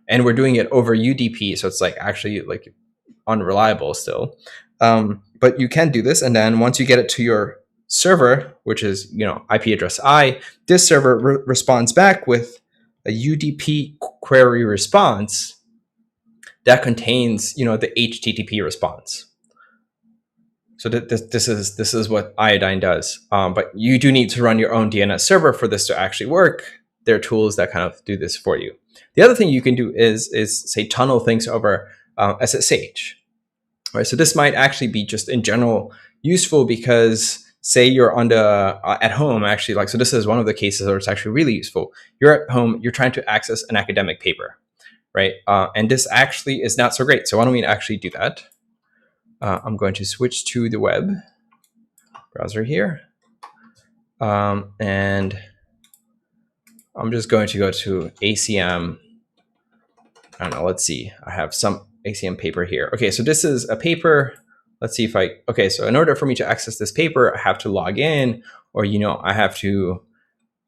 and we're doing it over UDP. So it's like actually like unreliable still. But you can do this. And then once you get it to your server, which is, IP address I, this server responds back with a UDP query response that contains, the HTTP response. So this is what Iodine does. But you do need to run your own DNS server for this to actually work. There are tools that kind of do this for you. The other thing you can do is say tunnel things over SSH. Right. So this might actually be just in general useful because say you're on the at home actually, like, so this is one of the cases where it's actually really useful. You're at home, you're trying to access an academic paper, right? And this actually is not so great. So why don't we actually do that? I'm going to switch to the web browser here. And I'm just going to go to ACM. I don't know, let's see. I have some ACM paper here. Okay, so this is a paper. Let's see if okay, so in order for me to access this paper, I have to log in, or, I have to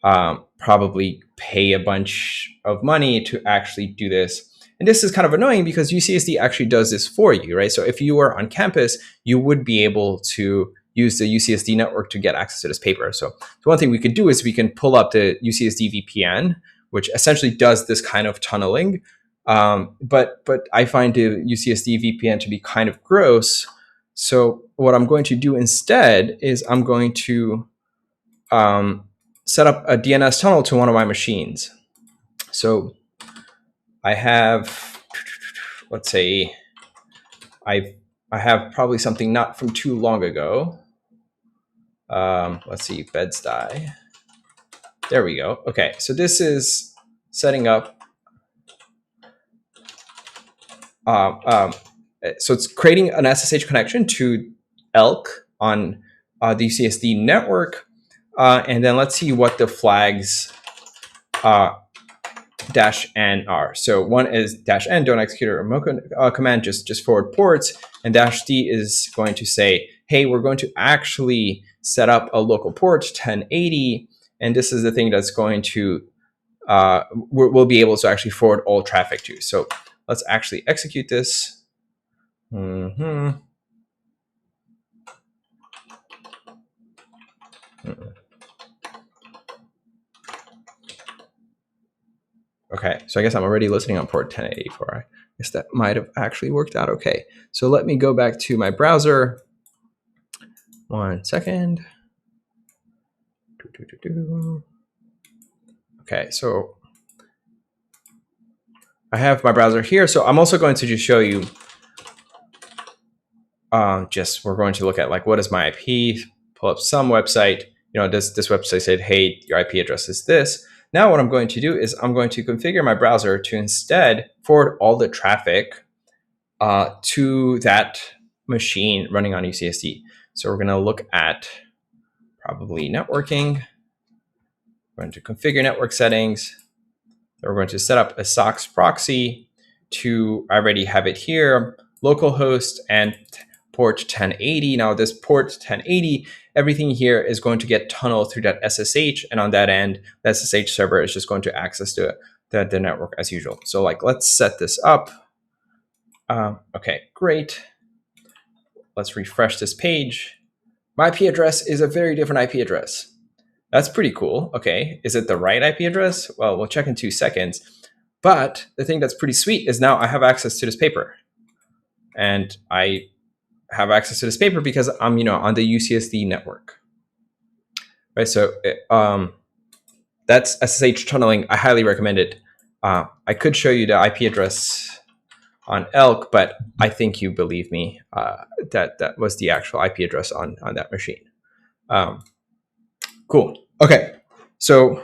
probably pay a bunch of money to actually do this. And this is kind of annoying because UCSD actually does this for you, right? So if you were on campus, you would be able to use the UCSD network to get access to this paper. So one thing we could do is we can pull up the UCSD VPN, which essentially does this kind of tunneling. But I find the UCSD VPN to be kind of gross. So what I'm going to do instead is I'm going to set up a DNS tunnel to one of my machines. So I have, let's say, I have probably something not from too long ago. Let's see, Bed-Stuy. There we go. Okay, so this is setting up. So it's creating an SSH connection to ELK on the UCSD network. And then let's see what the flags -n are. So one is -n, don't execute a remote command, just forward ports. And -d is going to say, hey, we're going to actually set up a local port 1080. And this is the thing that's going to, we'll be able to actually forward all traffic to. So let's actually execute this. Okay, so I guess I'm already listening on port 1084. I guess that might have actually worked out okay. So let me go back to my browser. 1 second. Okay, so I have my browser here. So I'm also going to just show you, we're going to look at like, what is my IP, pull up some website. this website said, hey, your IP address is this. Now what I'm going to do is I'm going to configure my browser to instead forward all the traffic to that machine running on UCSD. So we're going to look at probably networking. We're going to configure network settings. We're going to set up a SOCKS proxy to, I already have it here, localhost and port 1080. Now this port 1080, everything here is going to get tunneled through that SSH, and on that end, the SSH server is just going to access the network as usual. So like, let's set this up. Okay, great. Let's refresh this page. My IP address is a very different IP address. That's pretty cool. Okay, is it the right IP address? Well, we'll check in 2 seconds. But the thing that's pretty sweet is now I have access to this paper. And I have access to this paper because I'm, on the UCSD network. Right, so that's SSH tunneling. I highly recommend it. I could show you the IP address on Elk, but I think you believe me that was the actual IP address on that machine. Cool. Okay, so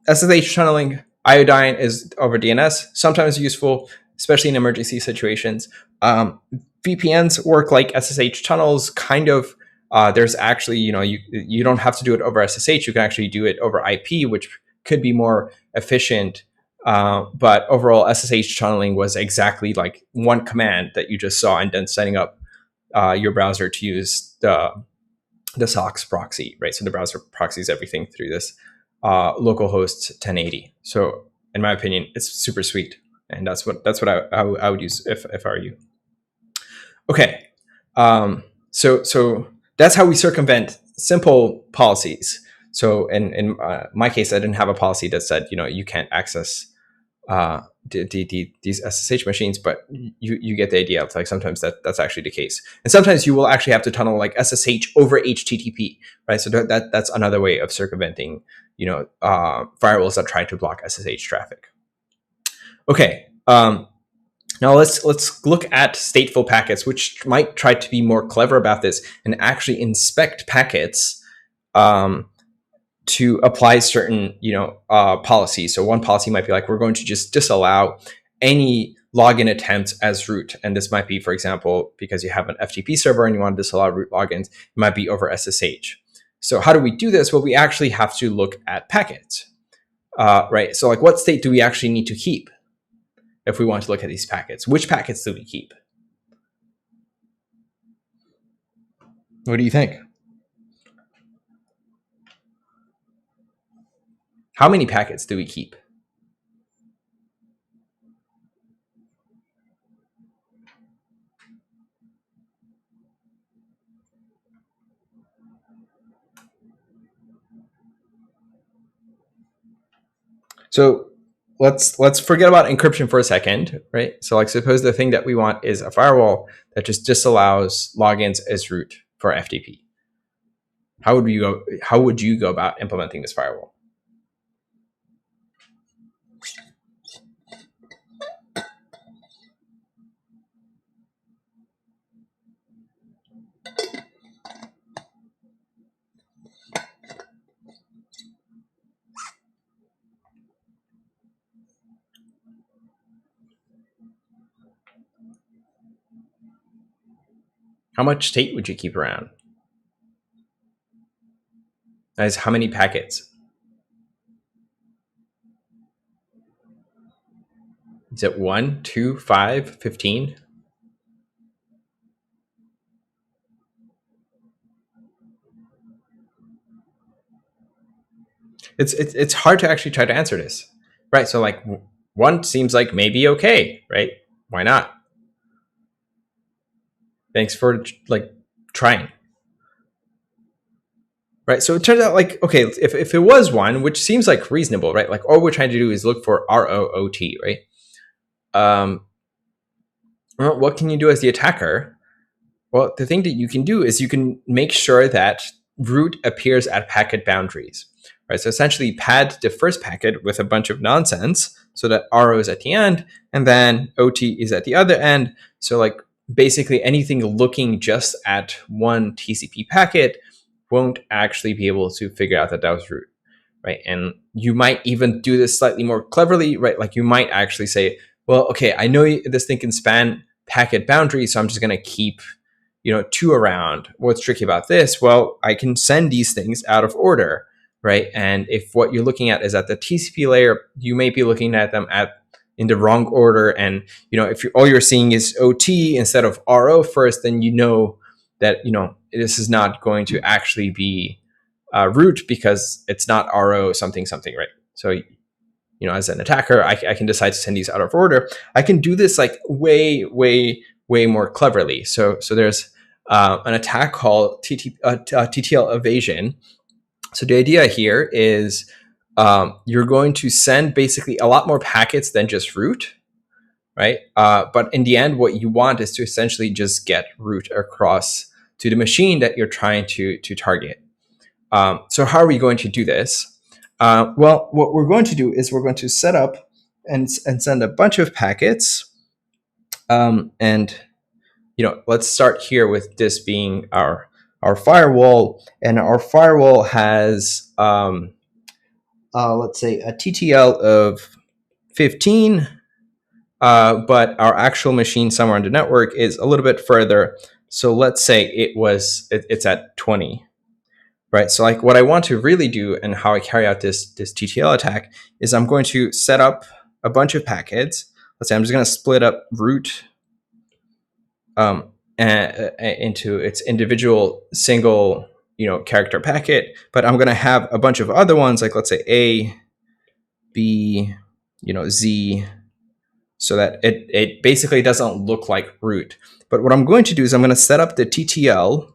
SSH tunneling, iodine is over DNS, sometimes useful, especially in emergency situations. VPNs work like SSH tunnels, kind of. There's actually, you don't have to do it over SSH. You can actually do it over IP, which could be more efficient. But overall, SSH tunneling was exactly like one command that you just saw, and then setting up your browser to use the SOCKS proxy, right? So the browser proxies everything through this localhost 1080. So in my opinion, it's super sweet, and that's what I would use if I were you. Okay, so that's how we circumvent simple policies. So in my case, I didn't have a policy that said you can't access these SSH machines, but you get the idea. It's like sometimes that's actually the case, and sometimes you will actually have to tunnel like SSH over HTTP, right? So that's another way of circumventing firewalls that try to block SSH traffic. Okay, now let's look at stateful packets, which might try to be more clever about this and actually inspect packets to apply certain policies. So one policy might be like, we're going to just disallow any login attempts as root, and this might be, for example, because you have an FTP server and you want to disallow root logins, it might be over SSH. So how do we do this? Well, we actually have to look at packets, right? So like, what state do we actually need to keep if we want to look at these packets? Which packets do we keep? What do you think? How many packets do we keep? So let's forget about encryption for a second, right? So like, suppose the thing that we want is a firewall that just disallows logins as root for FTP. How would you go about implementing this firewall? How much state would you keep around? That is how many packets? Is it 1, 2, 5, 15? It's hard to actually try to answer this, right? So like, one seems like maybe okay, right? Why not? Thanks for like trying. Right, so it turns out like, okay, if it was one, which seems like reasonable, right? Like all we're trying to do is look for ROOT, right? What can you do as the attacker? Well, the thing that you can do is you can make sure that root appears at packet boundaries, right? So essentially pad the first packet with a bunch of nonsense so that RO is at the end and then OT is at the other end. So like basically anything looking just at one TCP packet won't actually be able to figure out that that was root, right? And you might even do this slightly more cleverly, right? Like you might actually say, well, okay, I know this thing can span packet boundaries, so I'm just going to keep, 2 around. What's tricky about this? Well, I can send these things out of order, right? And if what you're looking at is at the TCP layer, you may be looking at them in the wrong order. And, if all you're seeing is OT instead of RO first, then that, this is not going to actually be root because it's not RO something, right? So, as an attacker, I can decide to send these out of order. I can do this like way, way, way more cleverly. So there's an attack called TTL evasion. So the idea here is you're going to send basically a lot more packets than just root, right? But in the end, what you want is to essentially just get root across to the machine that you're trying to target. So how are we going to do this? Well, what we're going to do is we're going to set up and send a bunch of packets. And, let's start here with this being our firewall. And our firewall has, let's say, a TTL of 15. But our actual machine somewhere on the network is a little bit further. So let's say it's at 20. Right. So like what I want to really do and how I carry out this TTL attack is I'm going to set up a bunch of packets. Let's say I'm just going to split up root into its individual single, character packet. But I'm going to have a bunch of other ones, like let's say A, B, Z, so that it basically doesn't look like root. But what I'm going to do is I'm going to set up the TTL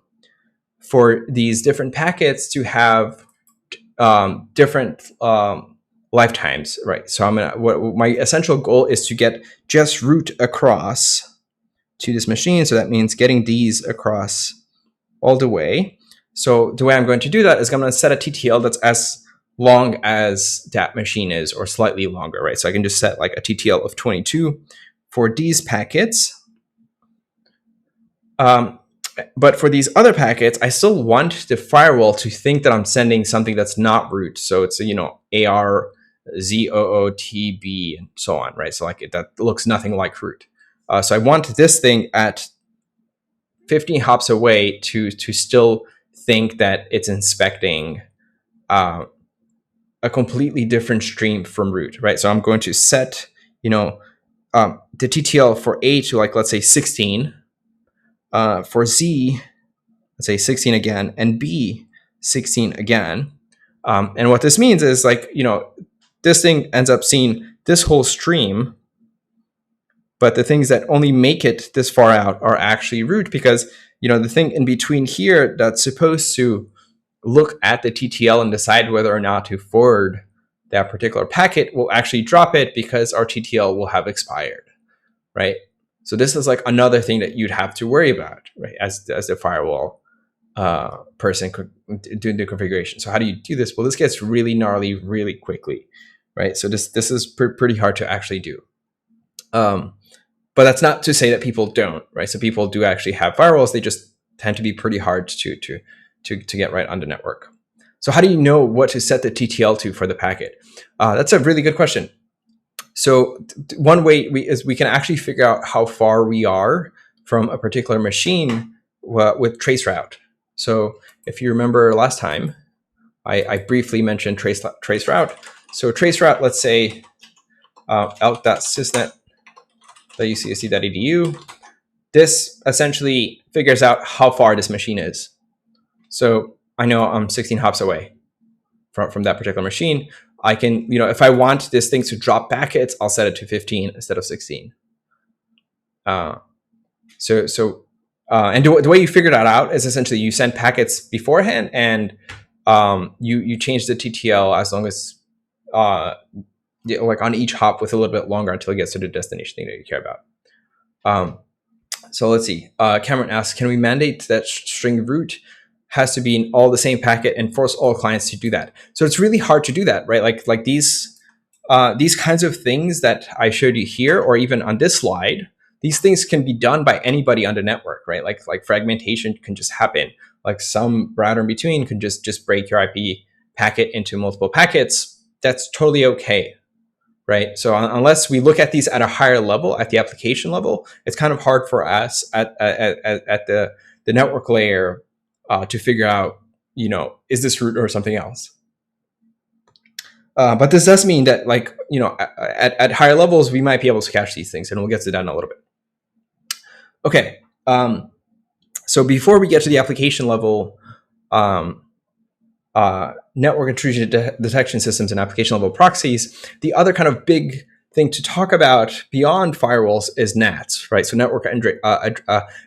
for these different packets to have different lifetimes, right? So what my essential goal is to get just root across to this machine. So that means getting these across all the way. So the way I'm going to do that is I'm going to set a TTL that's as long as that machine is, or slightly longer, right? So I can just set like a TTL of 22 for these packets. But for these other packets, I still want the firewall to think that I'm sending something that's not root. So it's, AR, ZOOTB, and so on, right? So like that looks nothing like root. So I want this thing at 15 hops away to still think that it's inspecting a completely different stream from root, right? So I'm going to set, the TTL for A to like, let's say 16. For Z, let's say 16 again, and B, 16 again. And what this means is like, this thing ends up seeing this whole stream, but the things that only make it this far out are actually root because, the thing in between here that's supposed to look at the TTL and decide whether or not to forward that particular packet will actually drop it because our TTL will have expired, right? So this is like another thing that you'd have to worry about, right? As the firewall person doing the configuration. So how do you do this? Well, this gets really gnarly really quickly, right? So this is pretty hard to actually do. But that's not to say that people don't, right? So people do actually have firewalls. They just tend to be pretty hard to get right on the network. So how do you know what to set the TTL to for the packet? That's a really good question. So one way we can actually figure out how far we are from a particular machine with traceroute. So if you remember last time, I briefly mentioned traceroute. So traceroute, let's say elk.sysnet.ucsc.edu. This essentially figures out how far this machine is. So I know I'm 16 hops away from that particular machine. I can, if I want this thing to drop packets, I'll set it to 15 instead of 16. And the way you figure that out is essentially you send packets beforehand and you change the TTL as long as like on each hop with a little bit longer until it gets to the destination thing that you care about. So let's see. Cameron asks, can we mandate that string root has to be in all the same packet and force all clients to do that? So it's really hard to do that, right? Like these kinds of things that I showed you here, or even on this slide, these things can be done by anybody on the network, right? Like fragmentation can just happen. like some router in between could just break your IP packet into multiple packets. That's totally okay, right? So unless we look at these at a higher level, at the application level, it's kind of hard for us at the network layer to figure out, is this root or something else? But this does mean that, like, at higher levels, we might be able to cache these things, and we'll get to that in a little bit. Okay. So before we get to the application level, network intrusion detection systems and application level proxies, the other kind of big thing to talk about beyond firewalls is NATs, right? So network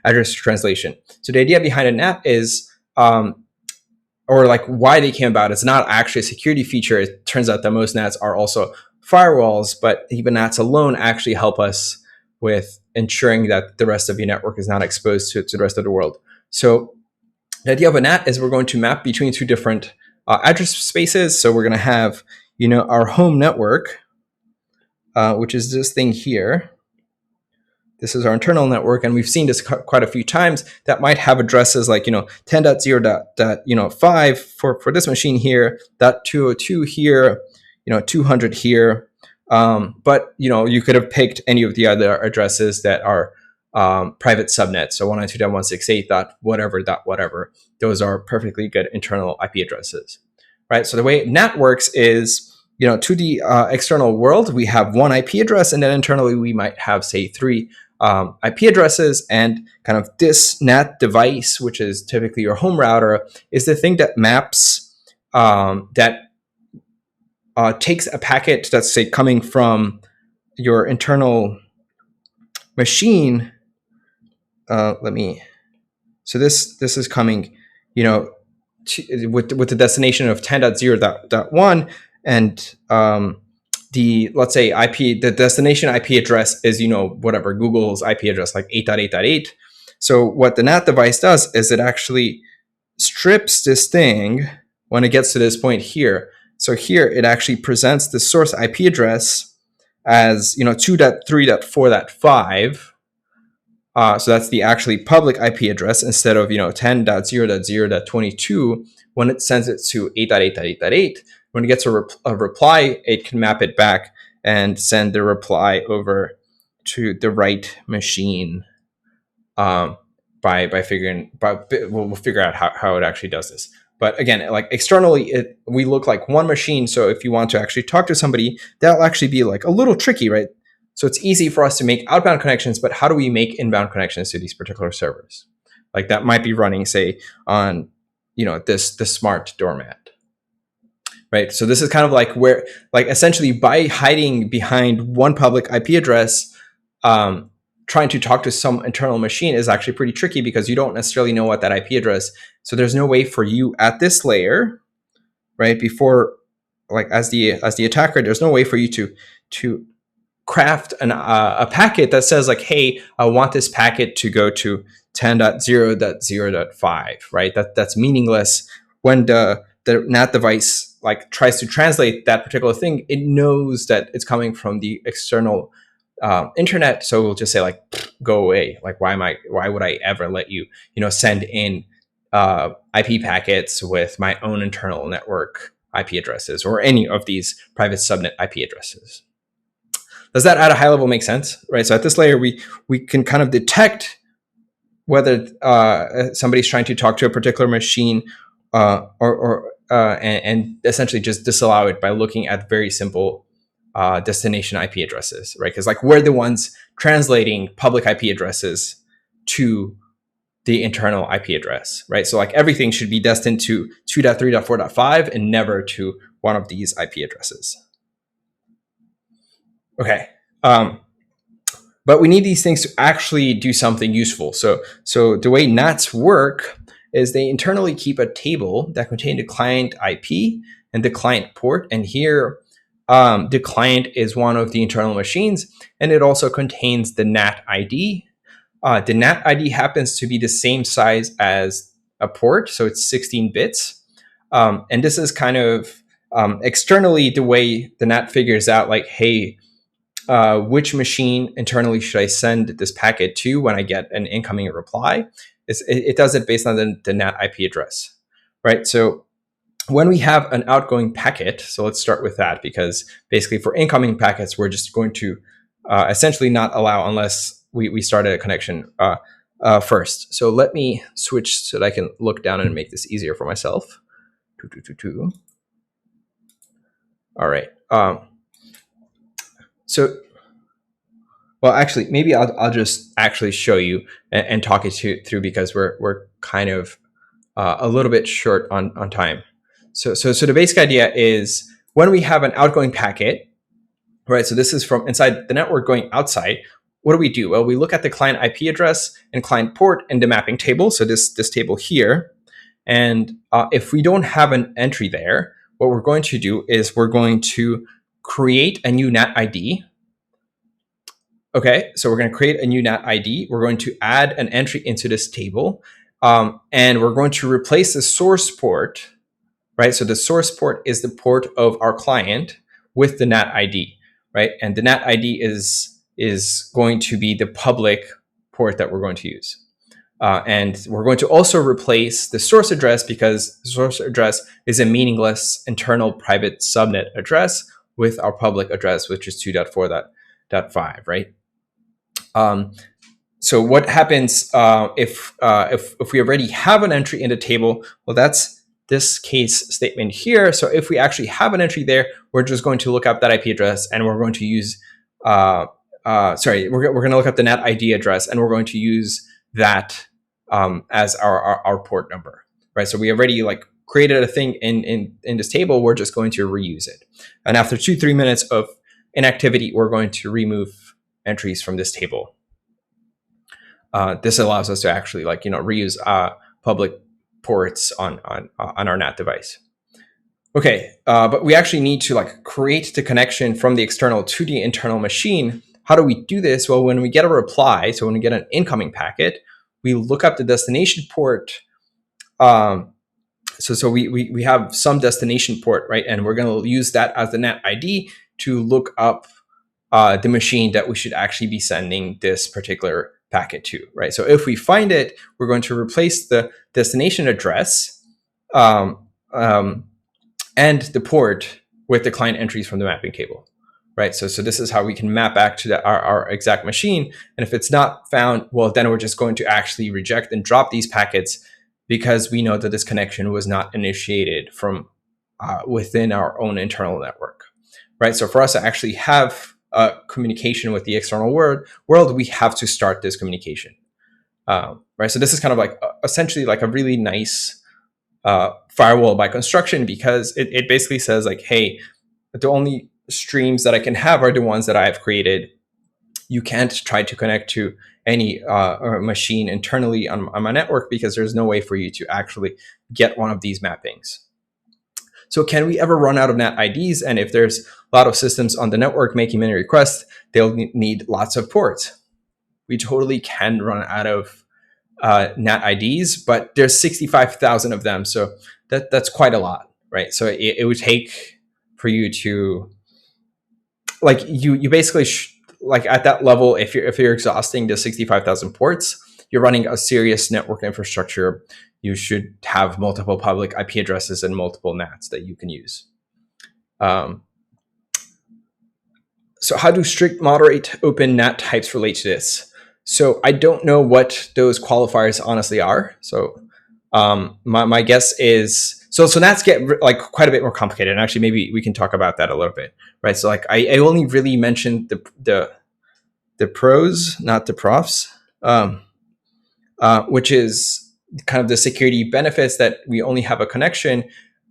address translation. So the idea behind a NAT is, or like why they came about, it's not actually a security feature. It turns out that most NATs are also firewalls, but even NATs alone actually help us with ensuring that the rest of your network is not exposed to the rest of the world. So the idea of a NAT is we're going to map between two different address spaces. So we're going to have, our home network, which is this thing here. This is our internal network, and we've seen this quite a few times. That might have addresses like 10.0.5 for this machine here, .202 here, 200 here. But you could have picked any of the other addresses that are private subnets. So 192.168.whatever. Those are perfectly good internal IP addresses, right? So the way NAT works is, to the external world, we have one IP address, and then internally we might have, say, 3 IP addresses, and kind of this NAT device, which is typically your home router, is the thing that maps, takes a packet that's, say, coming from your internal machine. So this is coming, with the destination of 10.0.1, and let's say the destination IP address is, whatever, Google's IP address, like 8.8.8. So what the NAT device does is it actually strips this thing when it gets to this point here. So here it actually presents the source IP address as, 2.3.4.5. So that's the actually public IP address instead of, 10.0.0.22 when it sends it to 8.8.8.8. When it gets a reply, it can map it back and send the reply over to the right machine we'll figure out how it actually does this. But again, like externally, we look like one machine. So if you want to actually talk to somebody, that'll actually be like a little tricky, right? So it's easy for us to make outbound connections, but how do we make inbound connections to these particular servers? Like that might be running, say, on this smart doormat. Right. So this is kind of like where, like, essentially by hiding behind one public IP address, trying to talk to some internal machine is actually pretty tricky because you don't necessarily know what that IP address. So there's no way for you at this layer, right? Before, like as the attacker, there's no way for you to craft a packet that says like, hey, I want this packet to go to 10.0.0.5, right? That's meaningless when the NAT device like tries to translate that particular thing. It knows that it's coming from the external internet, so we'll just say like, go away. Like, why would I ever let you send in IP packets with my own internal network IP addresses or any of these private subnet IP addresses? Does that at a high level make sense? Right. So at this layer, we can kind of detect whether somebody's trying to talk to a particular machine and essentially just disallow it by looking at very simple destination IP addresses, right? Because like we're the ones translating public IP addresses to the internal IP address, right? So like everything should be destined to 2.3.4.5 and never to one of these IP addresses. Okay. But we need these things to actually do something useful. So the way NATs work is they internally keep a table that contains the client IP and the client port. And here, the client is one of the internal machines, and it also contains the NAT ID. The NAT ID happens to be the same size as a port, so it's 16 bits. And this is kind of externally the way the NAT figures out, like, hey, which machine internally should I send this packet to when I get an incoming reply? it does it based on the NAT IP address, right? So when we have an outgoing packet, so let's start with that, because basically for incoming packets, we're just going to essentially not allow unless we started a connection first. So let me switch so that I can look down and make this easier for myself. All right. So, well, actually, maybe I'll just actually show you and talk it through, because we're kind of a little bit short on time. So the basic idea is when we have an outgoing packet, right? So this is from inside the network going outside. What do we do? Well, we look at the client IP address and client port in the mapping table. So this table here. And if we don't have an entry there, what we're going to do is we're going to create a new NAT ID. Okay, so we're going to create a new NAT ID. We're going to add an entry into this table. And we're going to replace the source port, right? So the source port is the port of our client with the NAT ID, right? And the NAT ID is going to be the public port that we're going to use. And we're going to also replace the source address, because the source address is a meaningless internal private subnet address, with our public address, which is 2.4.5, right? So what happens if we already have an entry in the table? Well, that's this case statement here. So if we actually have an entry there, we're just going to look up that IP address, and we're going to use we're going to look up the NAT ID address, and we're going to use that as our port number, right? So we already created a thing in this table. We're just going to reuse it, and after 2-3 minutes of inactivity, we're going to remove entries from this table. This allows us to actually reuse public ports on our NAT device. Okay, but we actually need to create the connection from the external to the internal machine. How do we do this? Well, when we get a reply, so when we get an incoming packet, we look up the destination port. So we have some destination port, right? And we're going to use that as the NAT ID to look up the machine that we should actually be sending this particular packet to, right? So if we find it, we're going to replace the destination address and the port with the client entries from the mapping table, right? So this is how we can map back to our exact machine. And if it's not found, well, then we're just going to actually reject and drop these packets, because we know that this connection was not initiated from within our own internal network, right? So for us to actually have communication with the external world, we have to start this communication, right? So this is kind of essentially a really nice firewall by construction, because it basically says hey, the only streams that I can have are the ones that I have created. You can't try to connect to any machine internally on my network, because there's no way for you to actually get one of these mappings. So can we ever run out of NAT IDs? And if there's a lot of systems on the network making many requests, they'll need lots of ports. We totally can run out of NAT IDs, but there's 65,000 of them. So that's quite a lot, right? So it would take for you to you basically at that level, if you're exhausting the 65,000 ports, you're running a serious network infrastructure. You should have multiple public IP addresses and multiple NATs that you can use. So how do strict, moderate, open NAT types relate to this? So I don't know what those qualifiers honestly are. So my guess is, so NATs get quite a bit more complicated. And actually, maybe we can talk about that a little bit, right? So I only really mentioned the pros, not the profs, which is kind of the security benefits, that we only have a connection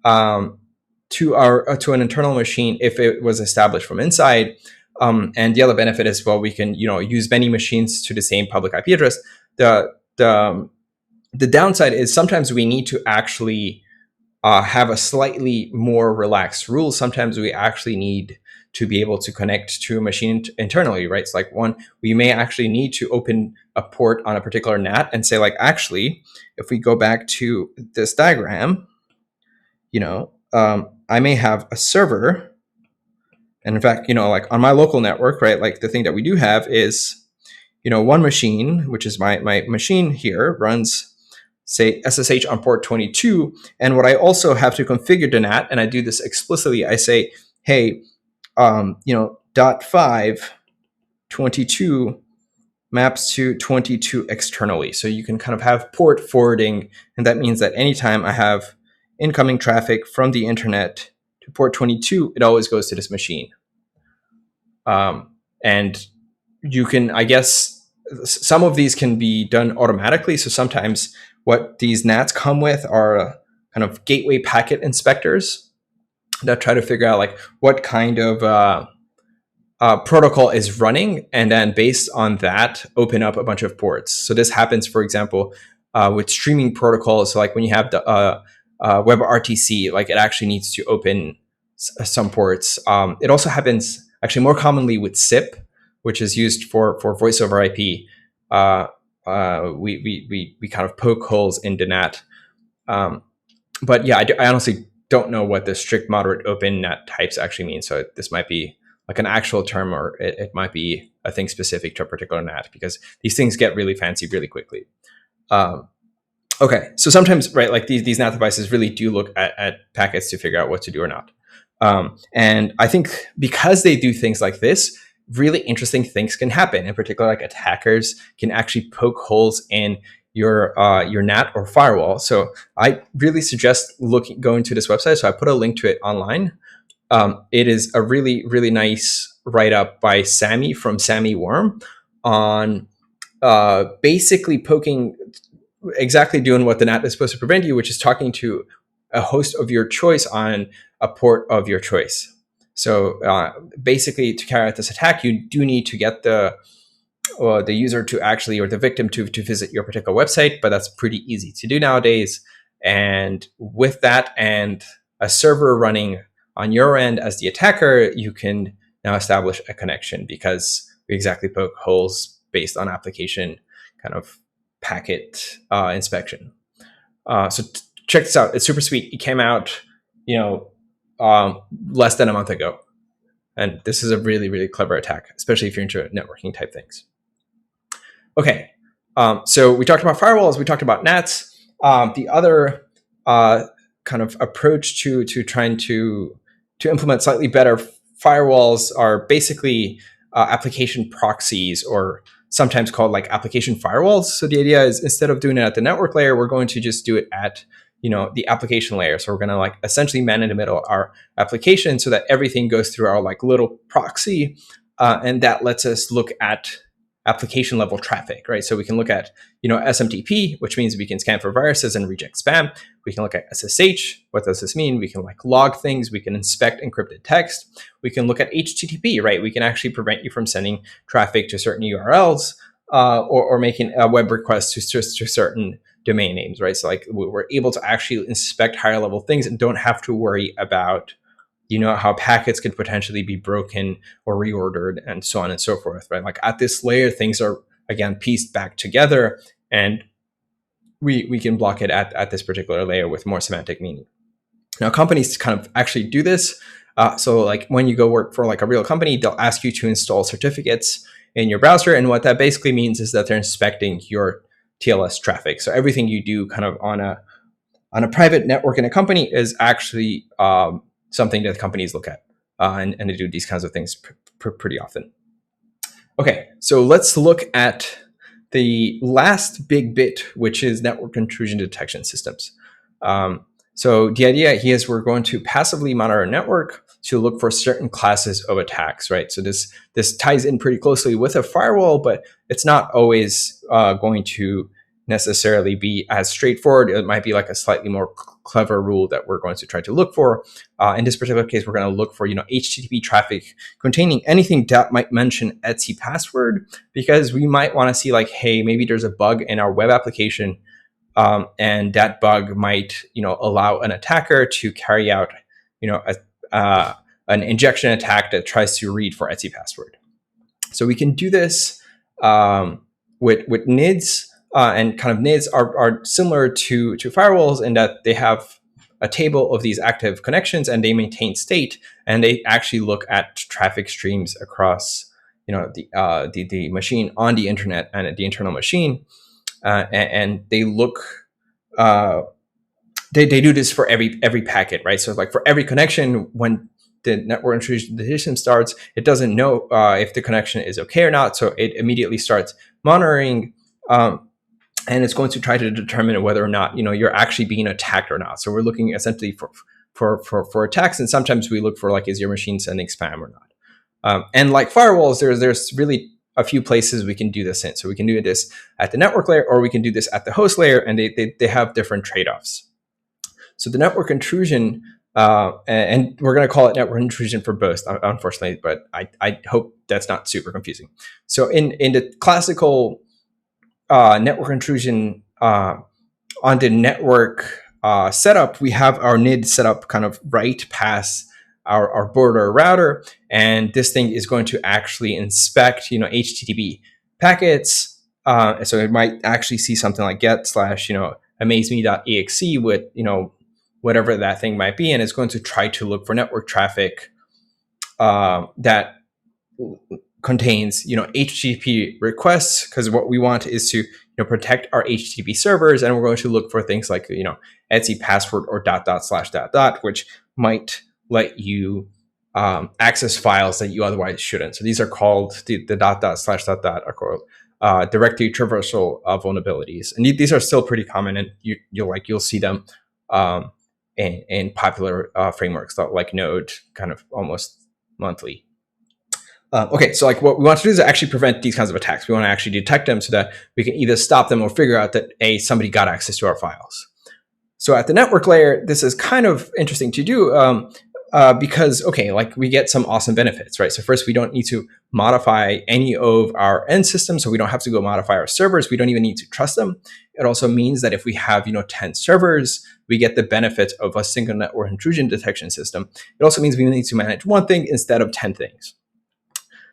to an internal machine if it was established from inside. And the other benefit is, well, we can use many machines to the same public IP address. The downside is sometimes we need to actually have a slightly more relaxed rule. Sometimes we actually need to be able to connect to a machine internally, right? So we may actually need to open a port on a particular NAT and say actually, if we go back to this diagram, I may have a server. And in fact, on my local network, right, the thing that we do have is, one machine, which is my machine here, runs, say, SSH on port 22. And what I also have to configure the NAT, and I do this explicitly, I say, hey, .5 22 maps to 22 externally. So you can kind of have port forwarding, and that means that anytime I have incoming traffic from the internet to port 22, it always goes to this machine. And you can, I guess, some of these can be done automatically. So sometimes what these NATs come with are kind of gateway packet inspectors that try to figure out like what kind of protocol is running, and then based on that, open up a bunch of ports. So this happens, for example, with streaming protocols. So like when you have the WebRTC, like it actually needs to open some ports. It also happens actually more commonly with SIP, which is used for voice over IP. We kind of poke holes in the NAT. But yeah, I honestly don't know what the strict moderate open NAT types actually mean. So this might be like an actual term, or it might be a thing specific to a particular NAT, because these things get really fancy really quickly. Okay, so sometimes, right, like these NAT devices really do look at packets to figure out what to do or not. And I think because they do things like this, really interesting things can happen. In particular, like attackers can actually poke holes in your NAT or firewall. So I really suggest going to this website. So I put a link to it online. It is a really, really nice write-up by Sammy from Sammy Worm on basically exactly doing what the NAT is supposed to prevent you, which is talking to a host of your choice on a port of your choice. So basically, to carry out this attack, you do need to get the user to actually, or the victim to visit your particular website, but that's pretty easy to do nowadays. And with that and a server running on your end as the attacker, you can now establish a connection, because we exactly poke holes based on application kind of packet inspection. So check this out. It's super sweet. It came out, less than a month ago. And this is a really, really clever attack, especially if you're into networking type things. Okay. So we talked about firewalls. We talked about NATs. The other kind of approach to trying to implement slightly better firewalls are basically application proxies, or sometimes called like application firewalls. So the idea is, instead of doing it at the network layer, we're going to just do it at the application layer. So we're going to like essentially man in the middle our application so that everything goes through our like little proxy, and that lets us look at application level traffic, right? So we can look at, SMTP, which means we can scan for viruses and reject spam. We can look at SSH. What does this mean? We can like log things. We can inspect encrypted text. We can look at HTTP, right? We can actually prevent you from sending traffic to certain URLs, or making a web request to certain domain names, right? So like we're able to actually inspect higher level things and don't have to worry about how packets could potentially be broken or reordered and so on and so forth, right? Like at this layer, things are, again, pieced back together, and we can block it at this particular layer with more semantic meaning. Now, companies kind of actually do this. So like when you go work for like a real company, they'll ask you to install certificates in your browser. And what that basically means is that they're inspecting your TLS traffic. So everything you do kind of on a private network in a company is actually something that companies look at, and they do these kinds of things pretty often. Okay, so let's look at the last big bit, which is network intrusion detection systems. So the idea here is we're going to passively monitor a network to look for certain classes of attacks, right? So this ties in pretty closely with a firewall, but it's not always going to necessarily be as straightforward. It might be like a slightly more clever rule that we're going to try to look for. In this particular case, we're going to look for HTTP traffic containing anything that might mention Etsy password, because we might want to see like, hey, maybe there's a bug in our web application, and that bug might allow an attacker to carry out an injection attack that tries to read for Etsy password. So we can do this with NIDs. And kind of NIDs are similar to firewalls in that they have a table of these active connections and they maintain state, and they actually look at traffic streams across the machine on the internet and at the internal machine, and they look. They do this for every packet, right? So like for every connection, when the network intrusion detection starts, it doesn't know if the connection is okay or not. So it immediately starts monitoring, and it's going to try to determine whether or not you're actually being attacked or not. So we're looking essentially for attacks, and sometimes we look for like, is your machine sending spam or not? And like firewalls, there's really a few places we can do this in. So we can do this at the network layer, or we can do this at the host layer, and they have different trade-offs. So the network intrusion, and we're going to call it network intrusion for both, unfortunately, but I hope that's not super confusing. So in the classical network intrusion on the network setup, we have our NID set up kind of right past our border router, and this thing is going to actually inspect HTTP packets. So it might actually see something like get / amazeme.exe with whatever that thing might be, and it's going to try to look for network traffic that contains HTTP requests, because what we want is to protect our HTTP servers, and we're going to look for things like etc password or .. which might let you access files that you otherwise shouldn't. So these are called the .. are called directory traversal vulnerabilities, and these are still pretty common, and you'll see them in popular frameworks like Node kind of almost monthly. Okay, so like what we want to do is actually prevent these kinds of attacks. We want to actually detect them so that we can either stop them or figure out that somebody got access to our files. So at the network layer, this is kind of interesting to do because, okay, like we get some awesome benefits, right? So first, we don't need to modify any of our end systems, so we don't have to go modify our servers. We don't even need to trust them. It also means that if we have 10 servers, we get the benefit of a single network intrusion detection system. It also means we need to manage one thing instead of 10 things.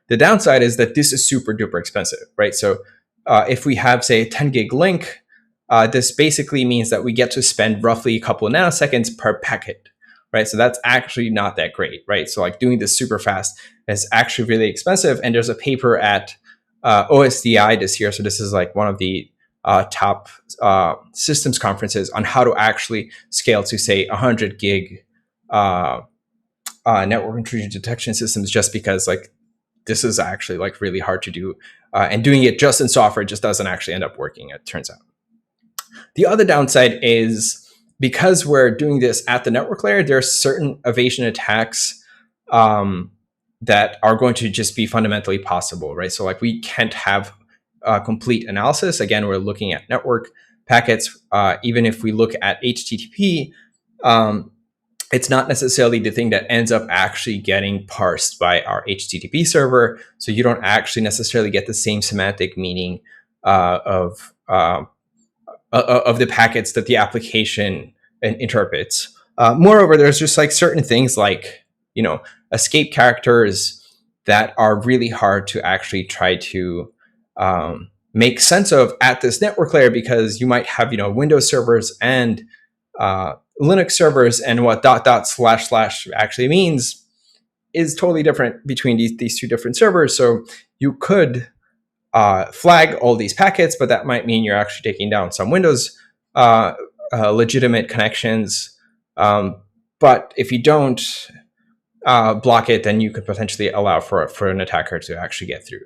The downside is that this is super duper expensive, right? So if we have, say, a 10 gig link, this basically means that we get to spend roughly a couple of nanoseconds per packet, right? So that's actually not that great, right? So like doing this super fast is actually really expensive. And there's a paper at OSDI this year. So this is like one of the top systems conferences on how to actually scale to, say, 100 gig network intrusion detection systems, just because like this is actually like really hard to do. And doing it just in software just doesn't actually end up working, it turns out. The other downside is because we're doing this at the network layer, there are certain evasion attacks that are going to just be fundamentally possible, right? So like we can't have complete analysis. Again, we're looking at network packets. Even if we look at HTTP, it's not necessarily the thing that ends up actually getting parsed by our HTTP server. So you don't actually necessarily get the same semantic meaning of the packets that the application interprets. Moreover, there's just like certain things like, escape characters that are really hard to actually try to make sense of at this network layer, because you might have, Windows servers and Linux servers, and what .. / actually means is totally different between these two different servers. So you could flag all these packets, but that might mean you're actually taking down some Windows legitimate connections. But if you don't block it, then you could potentially allow for an attacker to actually get through.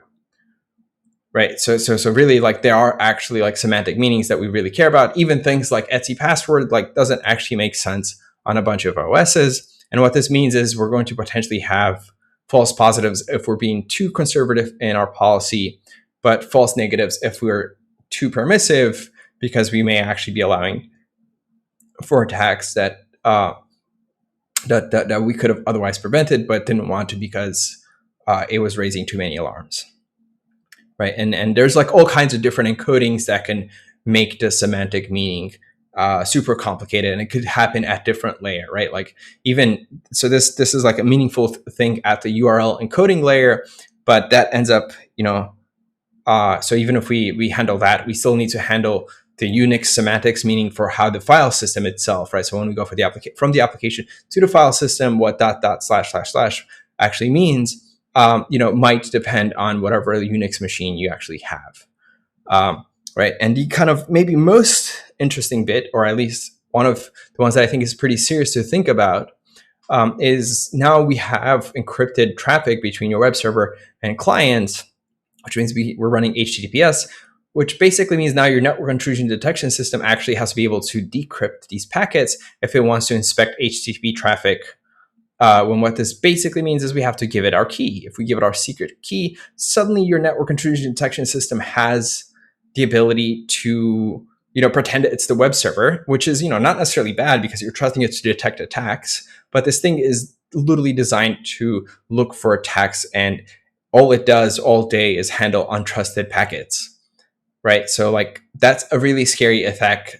Right. So really, like, there are actually like semantic meanings that we really care about. Even things like etc password like doesn't actually make sense on a bunch of OSs. And what this means is we're going to potentially have false positives if we're being too conservative in our policy, but false negatives if we're too permissive, because we may actually be allowing for attacks that that we could have otherwise prevented, but didn't want to because it was raising too many alarms. Right. And there's like all kinds of different encodings that can make the semantic meaning super complicated, and it could happen at different layer, right? Like even so, this is like a meaningful thing at the URL encoding layer, but that ends up, so even if we handle that, we still need to handle the Unix semantics, meaning for how the file system itself, right? So when we go for the from the application to the file system, what .. / actually means. might depend on whatever Unix machine you actually have. Right. And the kind of maybe most interesting bit, or at least one of the ones that I think is pretty serious to think about, is now we have encrypted traffic between your web server and clients, which means we're running HTTPS, which basically means now your network intrusion detection system actually has to be able to decrypt these packets if it wants to inspect HTTP traffic. When what this basically means is we have to give it our key. If we give it our secret key, suddenly your network intrusion detection system has the ability to pretend it's the web server, which is not necessarily bad because you're trusting it to detect attacks. But this thing is literally designed to look for attacks, and all it does all day is handle untrusted packets, right? So like that's a really scary attack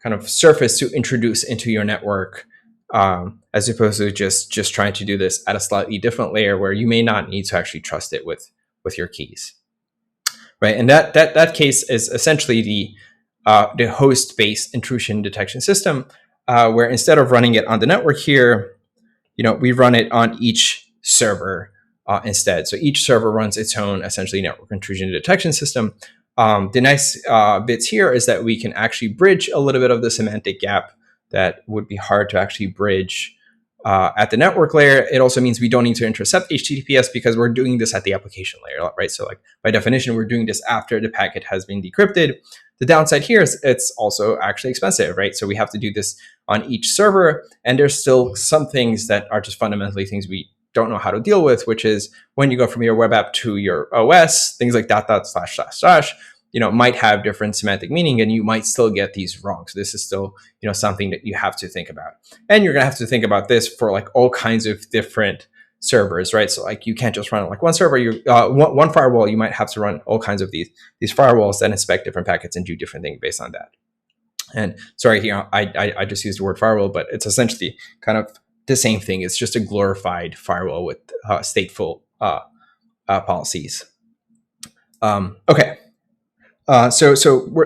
kind of surface to introduce into your network, as opposed to just trying to do this at a slightly different layer where you may not need to actually trust it with your keys, right? And that case is essentially the host-based intrusion detection system, where instead of running it on the network here, we run it on each server instead. So each server runs its own essentially network intrusion detection system. The nice bits here is that we can actually bridge a little bit of the semantic gap that would be hard to actually bridge at the network layer. It also means we don't need to intercept HTTPS because we're doing this at the application layer, right? So like by definition, we're doing this after the packet has been decrypted. The downside here is it's also actually expensive, right? So we have to do this on each server, and there's still some things that are just fundamentally things we don't know how to deal with, which is when you go from your web app to your OS, things like .. might have different semantic meaning, and you might still get these wrong. So this is still, something that you have to think about. And you're going to have to think about this for like all kinds of different servers, right? So like you can't just run like one server, one firewall, you might have to run all kinds of these firewalls that inspect different packets and do different things based on that. And sorry, here I just used the word firewall, but it's essentially kind of the same thing. It's just a glorified firewall with stateful policies. Okay. So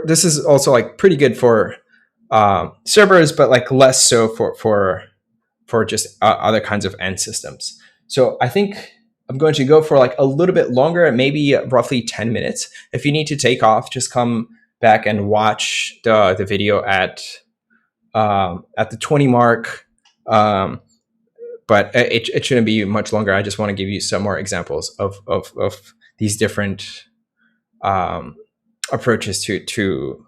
this is also like pretty good for servers, but like less so for just other kinds of end systems. So I think I'm going to go for like a little bit longer, maybe roughly 10 minutes. If you need to take off, just come back and watch the video at the 20 mark. But it shouldn't be much longer. I just want to give you some more examples of these different approaches to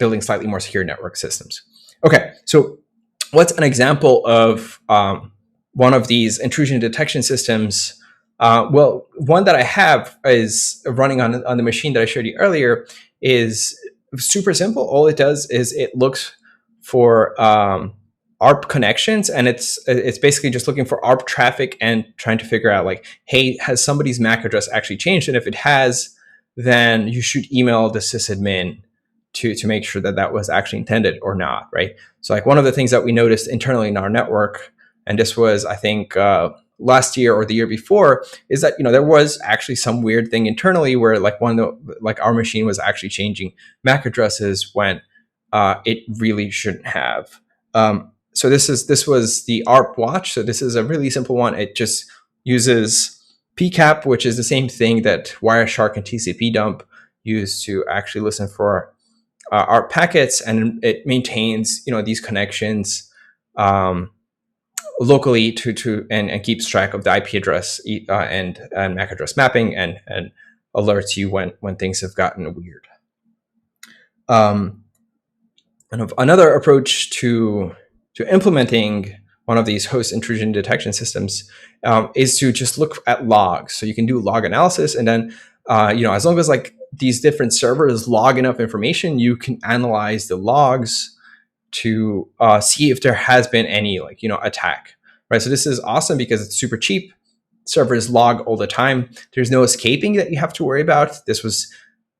building slightly more secure network systems. Okay, so what's an example of one of these intrusion detection systems? Well, one that I have is running on the machine that I showed you earlier is super simple. All it does is it looks for ARP connections, and it's basically just looking for ARP traffic and trying to figure out like, hey, has somebody's MAC address actually changed? And if it has, then you should email the sysadmin to make sure that that was actually intended or not, right? So like one of the things that we noticed internally in our network, and this was, I think, last year or the year before, is that there was actually some weird thing internally where like our machine was actually changing MAC addresses when it really shouldn't have. So this was the ARP watch. So this is a really simple one. It just uses PCAP, which is the same thing that Wireshark and TCP dump use to actually listen for ARP packets, and it maintains these connections locally and keeps track of the IP address and MAC address mapping and alerts you when things have gotten weird. Another approach to implementing one of these host intrusion detection systems is to just look at logs. So you can do log analysis, and then as long as like these different servers log enough information, you can analyze the logs to see if there has been any attack, right? So this is awesome because it's super cheap. Servers log all the time. There's no escaping that you have to worry about. This was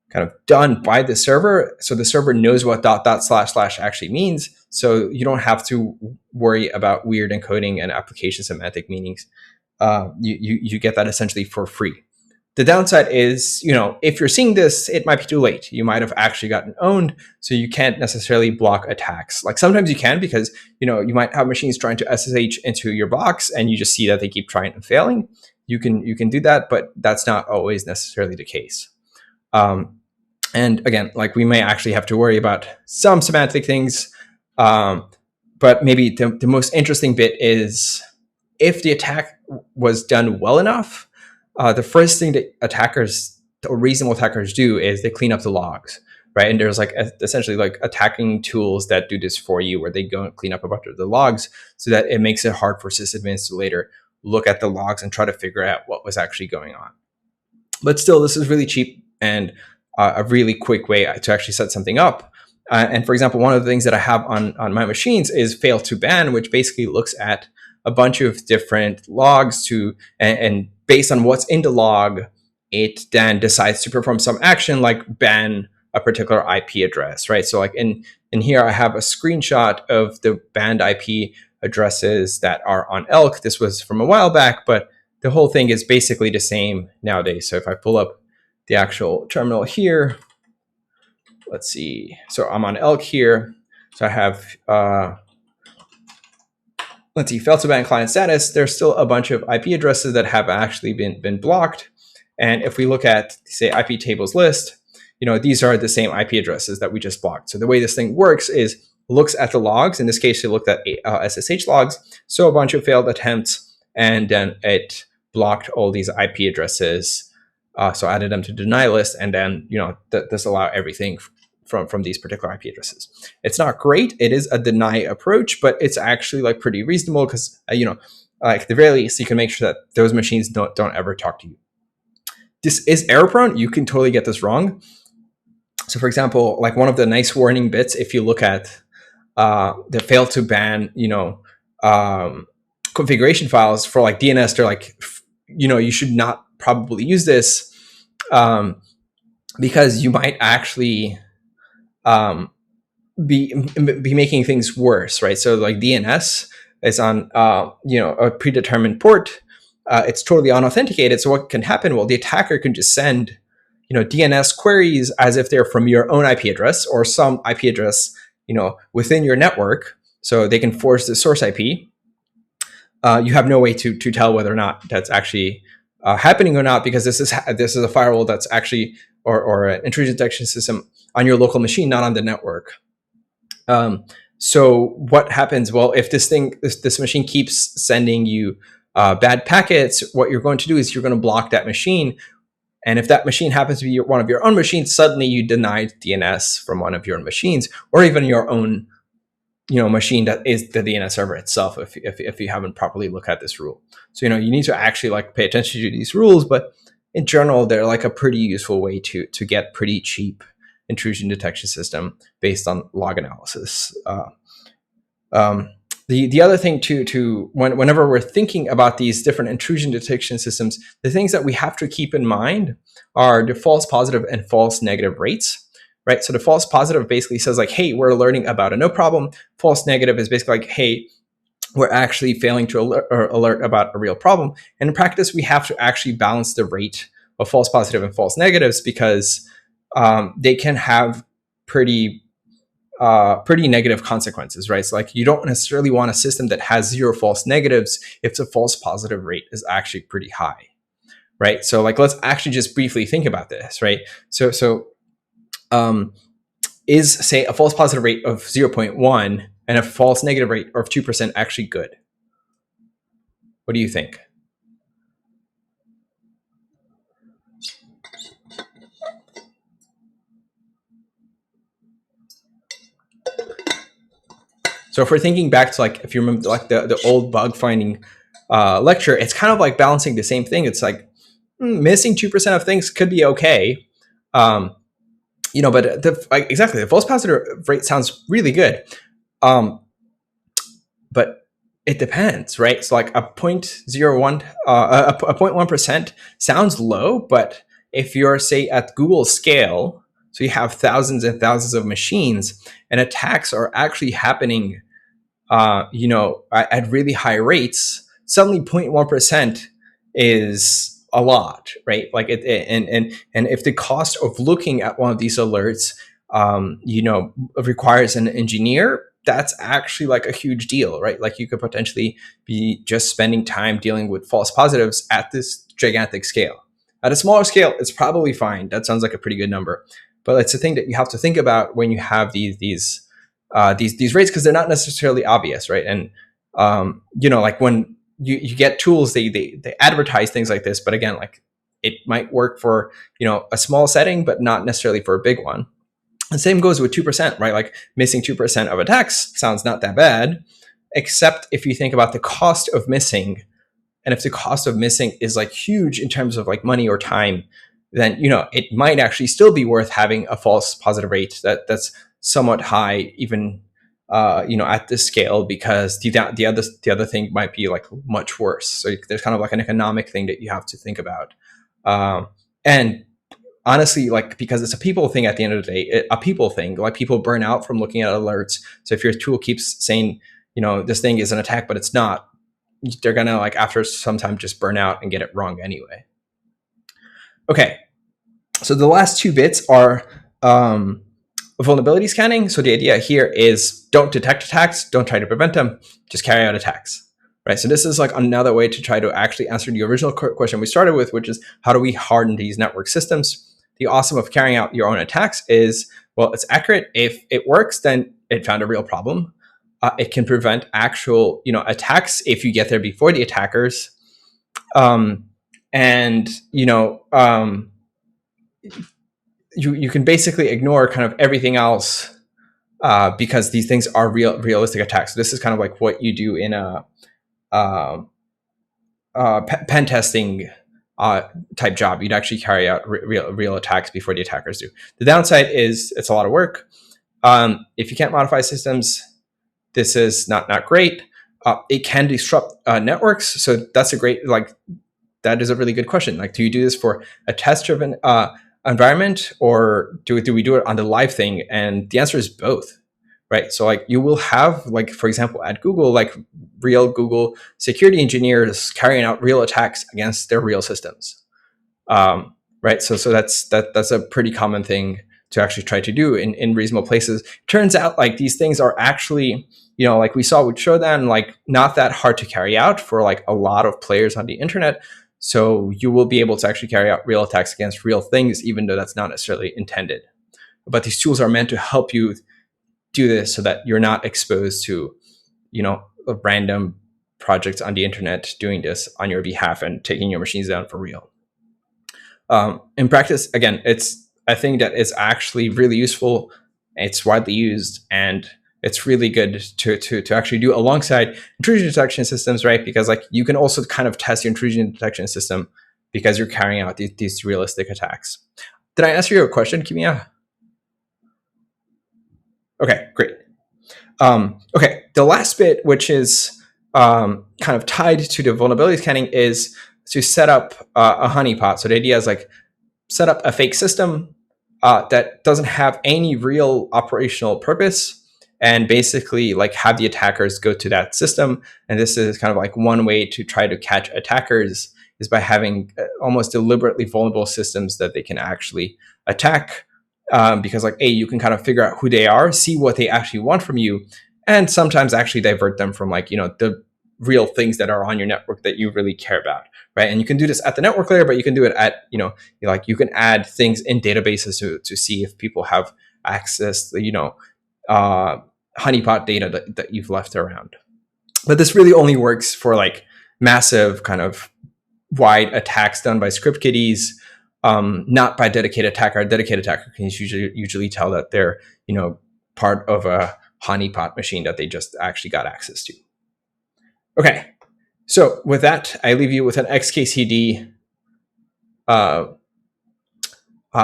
kind of done by the server, so the server knows what .. actually means. So you don't have to worry about weird encoding and application semantic meanings. You get that essentially for free. The downside is, if you're seeing this, it might be too late. You might have actually gotten owned, so you can't necessarily block attacks. Like sometimes you can because, you might have machines trying to SSH into your box and you just see that they keep trying and failing. you can do that, but that's not always necessarily the case. And again, like we may actually have to worry about some semantic things, but maybe the most interesting bit is if the attack was done well enough, the first thing that attackers or reasonable attackers do is they clean up the logs, right? And there's like essentially like attacking tools that do this for you, where they go and clean up a bunch of the logs so that it makes it hard for sysadmins to later look at the logs and try to figure out what was actually going on. But still, this is really cheap and a really quick way to actually set something up. And for example, one of the things that I have on my machines is fail to ban, which basically looks at a bunch of different logs and based on what's in the log, it then decides to perform some action like ban a particular IP address, right? So like in here, I have a screenshot of the banned IP addresses that are on Elk. This was from a while back, but the whole thing is basically the same nowadays. So if I pull up the actual terminal here, let's see. So I'm on Elk here. So I have, let's see, failed to ban client status. There's still a bunch of IP addresses that have actually been blocked. And if we look at, say, IP tables list, these are the same IP addresses that we just blocked. So the way this thing works is looks at the logs. In this case, it looked at SSH logs. So a bunch of failed attempts, and then it blocked all these IP addresses. So added them to the deny list, and then disallow everything from these particular IP addresses. It's not great. It is a deny approach, but it's actually like pretty reasonable because like at the very least, you can make sure that those machines don't ever talk to you. This is error prone. You can totally get this wrong. So for example, like one of the nice warning bits, if you look at the fail to ban, configuration files for like DNS, they're like, you should not probably use this because you might actually be making things worse, right? So like DNS is on a predetermined port. It's totally unauthenticated. So what can happen? Well, the attacker can just send DNS queries as if they're from your own IP address or some IP address within your network. So they can force the source IP. You have no way to tell whether or not that's actually happening or not, because this is a firewall that's actually or an intrusion detection system on your local machine, not on the network. So what happens? Well, if this machine keeps sending you bad packets, what you're going to do is you're going to block that machine. And if that machine happens to be one of your own machines, suddenly you denied DNS from one of your machines, or even your own machine that is the DNS server itself, if you haven't properly looked at this rule. So you need to actually like pay attention to these rules, but in general, they're like a pretty useful way to get pretty cheap intrusion detection system based on log analysis. The other thing whenever we're thinking about these different intrusion detection systems, the things that we have to keep in mind are the false positive and false negative rates, right? So the false positive basically says like, hey, we're learning about a no problem. False negative is basically like, hey, we're actually failing to alert about a real problem. And in practice, we have to actually balance the rate of false positive and false negatives because they can have pretty negative consequences, right? So like you don't necessarily want a system that has 0 false negatives if the false positive rate is actually pretty high, right? So like let's actually just briefly think about this, right? So is say a false positive rate of 0.1 and a false negative rate of 2% actually good? What do you think? So if we're thinking back to like, if you remember like the old bug finding lecture, it's kind of like balancing the same thing. It's like missing 2% of things could be okay. But exactly, the false positive rate sounds really good. But it depends, right? So like a 0.01, a 0.1% sounds low, but if you're say at Google scale, so you have thousands and thousands of machines and attacks are actually happening, at really high rates, suddenly 0.1% is a lot, right? Like and if the cost of looking at one of these alerts, requires an engineer, that's actually like a huge deal, right? Like you could potentially be just spending time dealing with false positives at this gigantic scale. At a smaller scale, it's probably fine. That sounds like a pretty good number, but it's a thing that you have to think about when you have these rates, because they're not necessarily obvious, right? And like when you get tools, they advertise things like this, but again, like it might work for a small setting, but not necessarily for a big one. The same goes with 2%, right? Like missing 2% of attacks sounds not that bad, except if you think about the cost of missing. And if the cost of missing is like huge in terms of like money or time, then it might actually still be worth having a false positive rate that's somewhat high, even at this scale, because the other thing might be like much worse. So there's kind of like an economic thing that you have to think about. And honestly, like, because it's a people thing at the end of the day, a people thing, like people burn out from looking at alerts. So if your tool keeps saying, this thing is an attack, but it's not, they're gonna, like, after some time just burn out and get it wrong anyway. Okay, so the last two bits are vulnerability scanning. So the idea here is don't detect attacks, don't try to prevent them, just carry out attacks. Right. So this is like another way to try to actually answer the original question we started with, which is how do we harden these network systems? The awesome of carrying out your own attacks is, well, it's accurate. If it works, then it found a real problem. It can prevent actual, attacks if you get there before the attackers. And you can basically ignore kind of everything else because these things are realistic attacks. So this is kind of like what you do in a pen testing type job. You'd actually carry out real attacks before the attackers do. The downside is it's a lot of work. If you can't modify systems, this is not great. It can disrupt networks. So that's that is a really good question. Like, do you do this for a test-driven environment, or do we do it on the live thing? And the answer is both, right? So like you will have, like, for example, at Google, like real Google security engineers carrying out real attacks against their real systems, right? So that's a pretty common thing to actually try to do in reasonable places. Turns out like these things are actually, like we saw with Shodan, like not that hard to carry out for like a lot of players on the internet. So you will be able to actually carry out real attacks against real things, even though that's not necessarily intended. But these tools are meant to help you do this so that you're not exposed to, random projects on the internet doing this on your behalf and taking your machines down for real. In practice, again, it's a thing that is actually really useful. It's widely used, and it's really good to actually do alongside intrusion detection systems, right? Because like you can also kind of test your intrusion detection system because you're carrying out these realistic attacks. Did I answer your question, Kimia? Okay, great. Okay, the last bit, which is kind of tied to the vulnerability scanning, is to set up a honeypot. So the idea is like set up a fake system that doesn't have any real operational purpose, and basically like have the attackers go to that system. And this is kind of like one way to try to catch attackers, is by having almost deliberately vulnerable systems that they can actually attack. Because like, you can kind of figure out who they are, see what they actually want from you, and sometimes actually divert them from like, the real things that are on your network that you really care about, right? And you can do this at the network layer, but you can do it at, like you can add things in databases to see if people have access to, honeypot data that you've left around. But this really only works for like massive kind of wide attacks done by script kiddies, not by dedicated attacker. A dedicated attacker can usually tell that they're, part of a honeypot machine that they just actually got access to. Okay, so with that, I leave you with an XKCD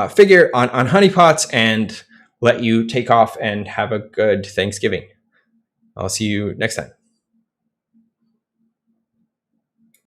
figure on honeypots, and let you take off and have a good Thanksgiving. I'll see you next time.